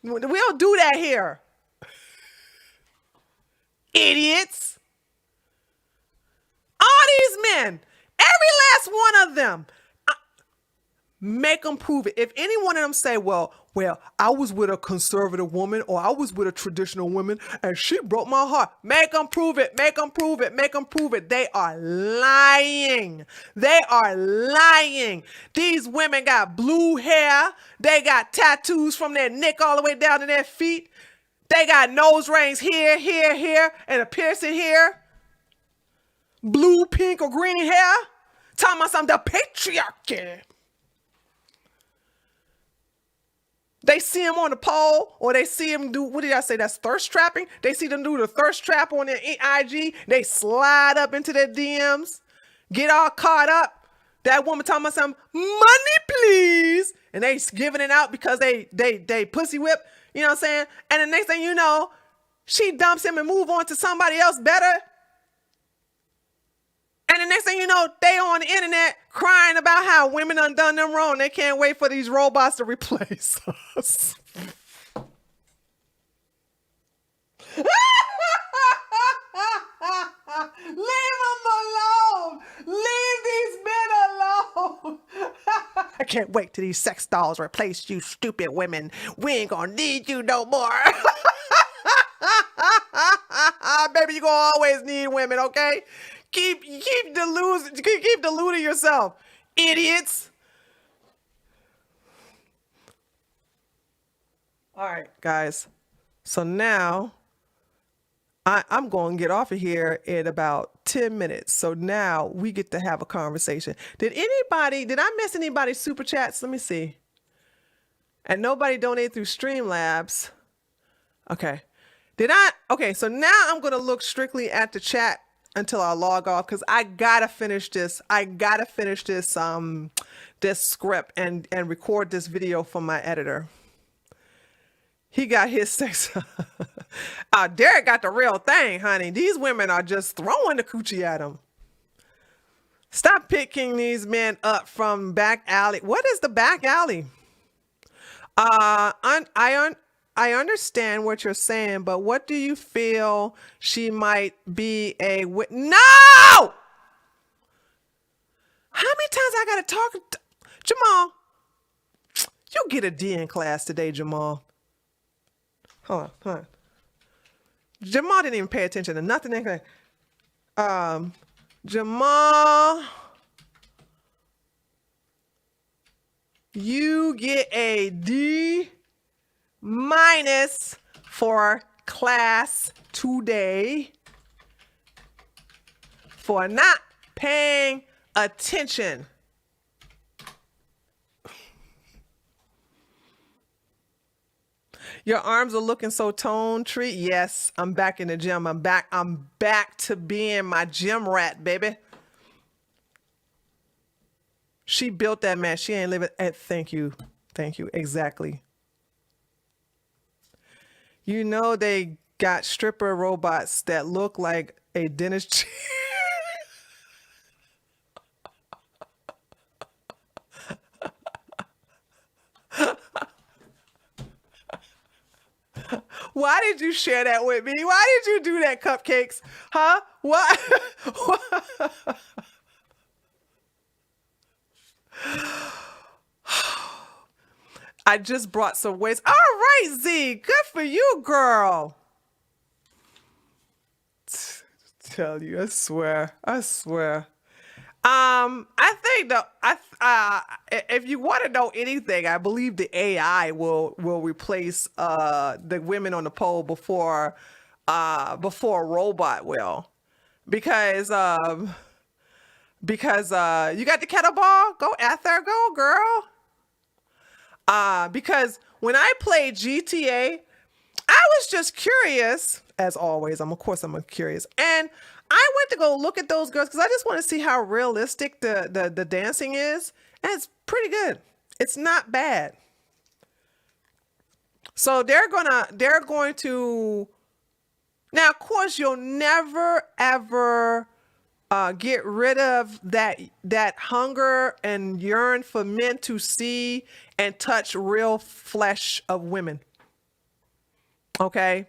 We don't do that here. Idiots. All these men, every last one of them, make them prove it. If any one of them say, well, I was with a conservative woman or I was with a traditional woman and she broke my heart, make them prove it. Make them prove it. Make them prove it. They are lying. They are lying. These women got blue hair. They got tattoos from their neck all the way down to their feet. They got nose rings here, here, here, and a piercing here. Blue, pink, or green hair. Talking about something, the patriarchy. They see him on the pole, or they see him do, what did I say, that's thirst trapping? They see them do the thirst trap on their IG. They slide up into their DMs, get all caught up. That woman talking about something, money please. And they giving it out because they pussy whip. You know what I'm saying? And the next thing you know, she dumps him and move on to somebody else better. And the next thing you know, they on the internet crying about how women done them wrong. They can't wait for these robots to replace us. Leave them alone. Leave these men alone. I can't wait till these sex dolls replace you stupid women. We ain't gonna need you no more. Baby, you gonna always need women, okay? Keep deluding yourself, idiots. All right, guys. So now I'm going to get off of here in about 10 minutes. So now we get to have a conversation. Did I miss anybody's super chats? Let me see. And nobody donated through Streamlabs. Okay. Okay, so now I'm going to look strictly at the chat until I log off because I gotta finish this. I gotta finish this this script and record this video for my editor. He got his sex. Derek got the real thing, honey. These women are just throwing the coochie at him. Stop picking these men up from back alley. What is the back alley? I understand what you're saying, but what do you feel she might be a No! How many times I gotta talk? Jamal, you get a D in class today, Jamal. Hold on. Jamal didn't even pay attention to nothing in class. Jamal, you get a D- for class today for not paying attention. Your arms are looking so toned, Tree. Yes, I'm back in the gym. I'm back to being my gym rat, baby. She built that man. She ain't living. Thank you. Exactly. You know they got stripper robots that look like a dentist chair. Why did you share that with me? Why did you do that, Cupcakes? Huh? What? I just brought some weights. All right, Z. Good for you, girl. Tell you, I swear. I think if you want to know anything, I believe the AI will replace the women on the pole before a robot will, because you got the kettlebell. Go Ether, go girl. Because when I played GTA, I was just curious, as always. I'm curious, and I went to go look at those girls because I just want to see how realistic the dancing is, and it's pretty good. It's not bad. So they're going to now. Of course, you'll never ever get rid of that hunger and yearn for men to see and touch real flesh of women. Okay.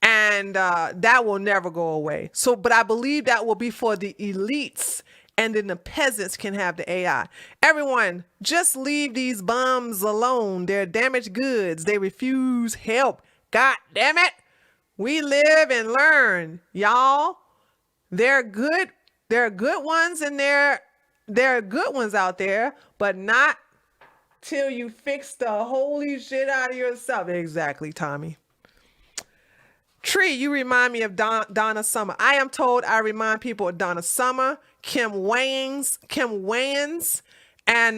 And that will never go away. So, but I believe that will be for the elites, and then the peasants can have the AI. Everyone, just leave these bums alone. They're damaged goods. They refuse help. God damn it. We live and learn, y'all. They're good. There are good ones, and there are good ones out there, but not till you fix the holy shit out of yourself. Exactly, Tommy. Tree, you remind me of Donna Summer. I am told I remind people of Donna Summer, Kim Wayans, and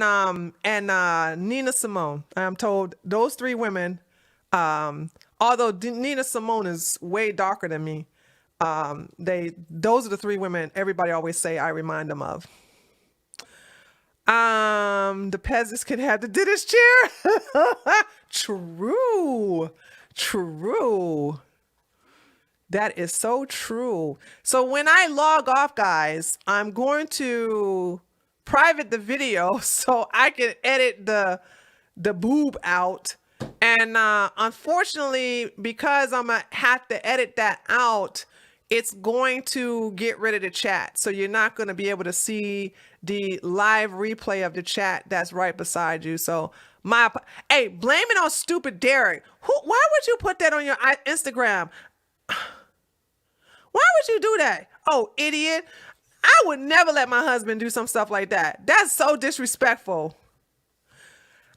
Nina Simone. I am told those three women, although Nina Simone is way darker than me, those are the three women everybody always say I remind them of. The peasants can have the dentist chair. True. That is so true. So when I log off, guys, I'm going to private the video so I can edit the boob out. And unfortunately, because I'm going to have to edit that out, it's going to get rid of the chat. So you're not going to be able to see the live replay of the chat that's right beside you. So hey, blame it on stupid Derek. Why would you put that on your Instagram? Why would you do that? Oh, idiot. I would never let my husband do some stuff like that. That's so disrespectful.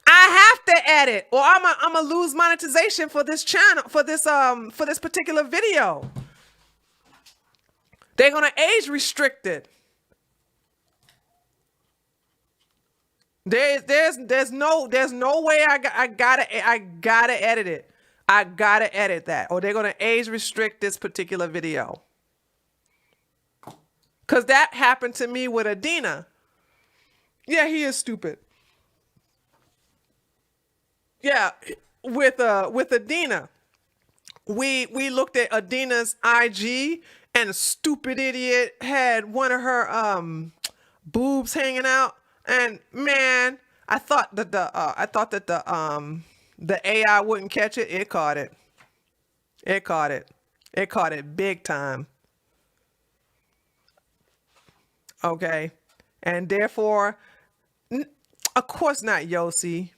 I have to edit, or I'm gonna lose monetization for this channel, for this particular video. They're gonna age restrict it. There's no way I gotta edit it. I gotta edit that, or they're gonna age restrict this particular video. Because that happened to me with Adina. Yeah, he is stupid. Yeah, with Adina. We looked at Adina's IG, and a stupid idiot had one of her boobs hanging out. And man, I thought that the AI wouldn't catch it. It caught it. It caught it. It caught it big time. Okay, and therefore, of course not, Yossi.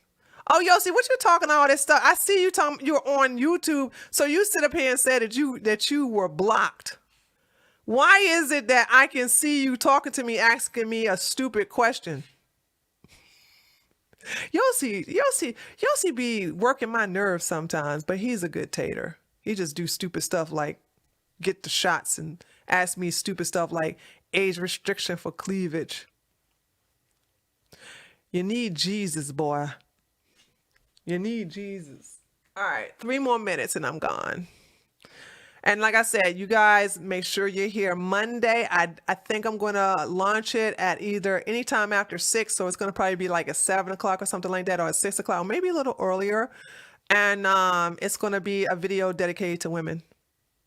Oh, Yossi, what you talking all this stuff? I see you talking. You're on YouTube, so you sit up here and said that you were blocked. Why is it that I can see you talking to me, asking me a stupid question? Yossi be working my nerves sometimes, but he's a good tater. He just do stupid stuff like get the shots and ask me stupid stuff like age restriction for cleavage. You need Jesus, boy. You need Jesus. All right, 3 more minutes and I'm gone. And like I said, you guys make sure you're here Monday. I think I'm going to launch it at either anytime after 6. So it's going to probably be like at 7 o'clock or something like that, or at 6 o'clock, or maybe a little earlier. And it's going to be a video dedicated to women.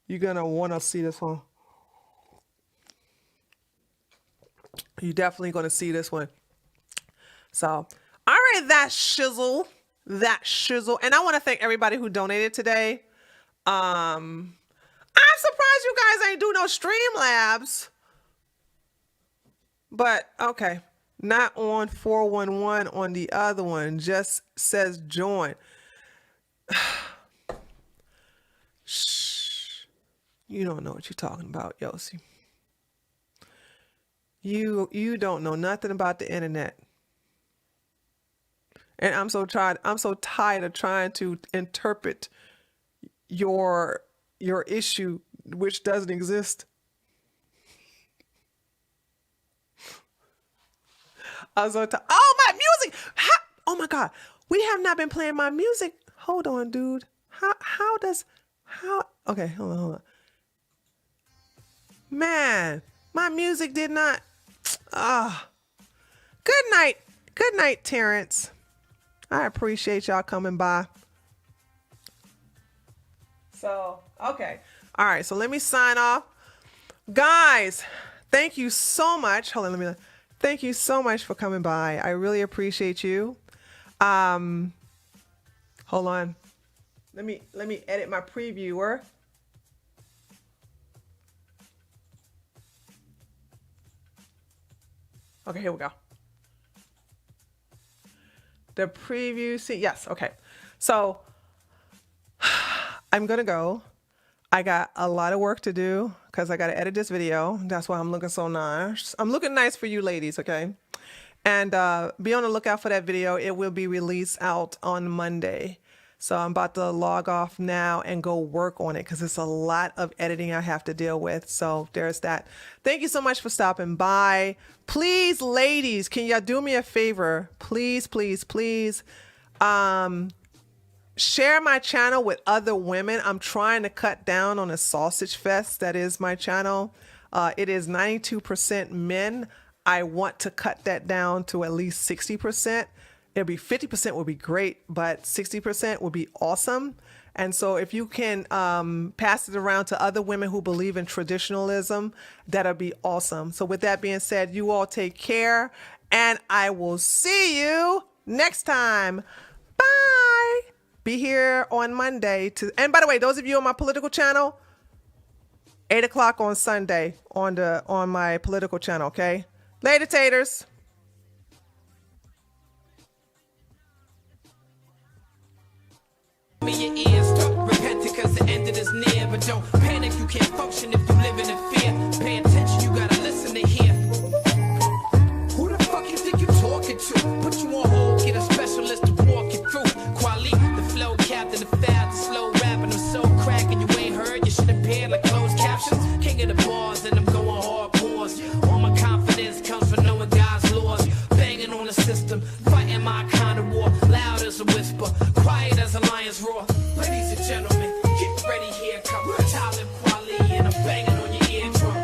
You're going to want to see this one. You're definitely going to see this one. So, all right, that shizzle. And I want to thank everybody who donated today. I'm surprised you guys ain't do no Streamlabs. But, okay. Not on 411 on the other one. Just says join. Shh. You don't know what you're talking about, Yossi. You don't know nothing about the internet. And I'm so tired of trying to interpret your issue, which doesn't exist. I'm so tired. Oh, my music! Oh my God, we have not been playing my music. Hold on, dude. How? Okay, hold on. Man, my music did not. Good night, Terrence. I appreciate y'all coming by. So, okay. All right, so let me sign off. Guys, thank you so much. Hold on, thank you so much for coming by. I really appreciate you. Hold on. Let me edit my previewer. Okay, here we go. The preview scene. Yes, okay. So I'm gonna go. I got a lot of work to do because I gotta edit this video. That's why I'm looking so nice. I'm looking nice for you ladies, okay? And be on the lookout for that video. It will be released out on Monday. So I'm about to log off now and go work on it because it's a lot of editing I have to deal with. So there's that. Thank you so much for stopping by. Please, ladies, can y'all do me a favor? Please, please, please. Share my channel with other women. I'm trying to cut down on a sausage fest. That is my channel. It is 92% men. I want to cut that down to at least 60%. It'll be 50% would be great, but 60% would be awesome. And so if you can pass it around to other women who believe in traditionalism, that'll be awesome. So with that being said, you all take care and I will see you next time. Bye. Be here on Monday. And by the way, those of you on my political channel, 8 o'clock on Sunday on my political channel, okay? Later, taters. In your ears, stop repenting cause the end is near. But don't panic, you can't function if you live in fear. Pay attention, you gotta listen to hear. Who the fuck you think you're talking to? Put you on hold, get a specialist to walk you through. Quali, the flow captain, the foul, the slow rapping. I'm so cracking, you ain't heard, you should appear like closed captions. King of the bars, and I'm going hard pause. All my confidence comes from knowing God's laws. Banging on the system, fighting my kind of war. Loud as a whisper, quiet as a lion's roar. Ladies and gentlemen, get ready, here come Talib Kweli, and I'm banging on your eardrum.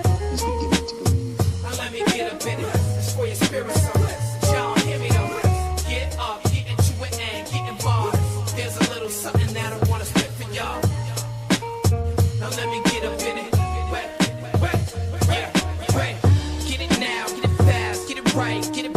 way. Get it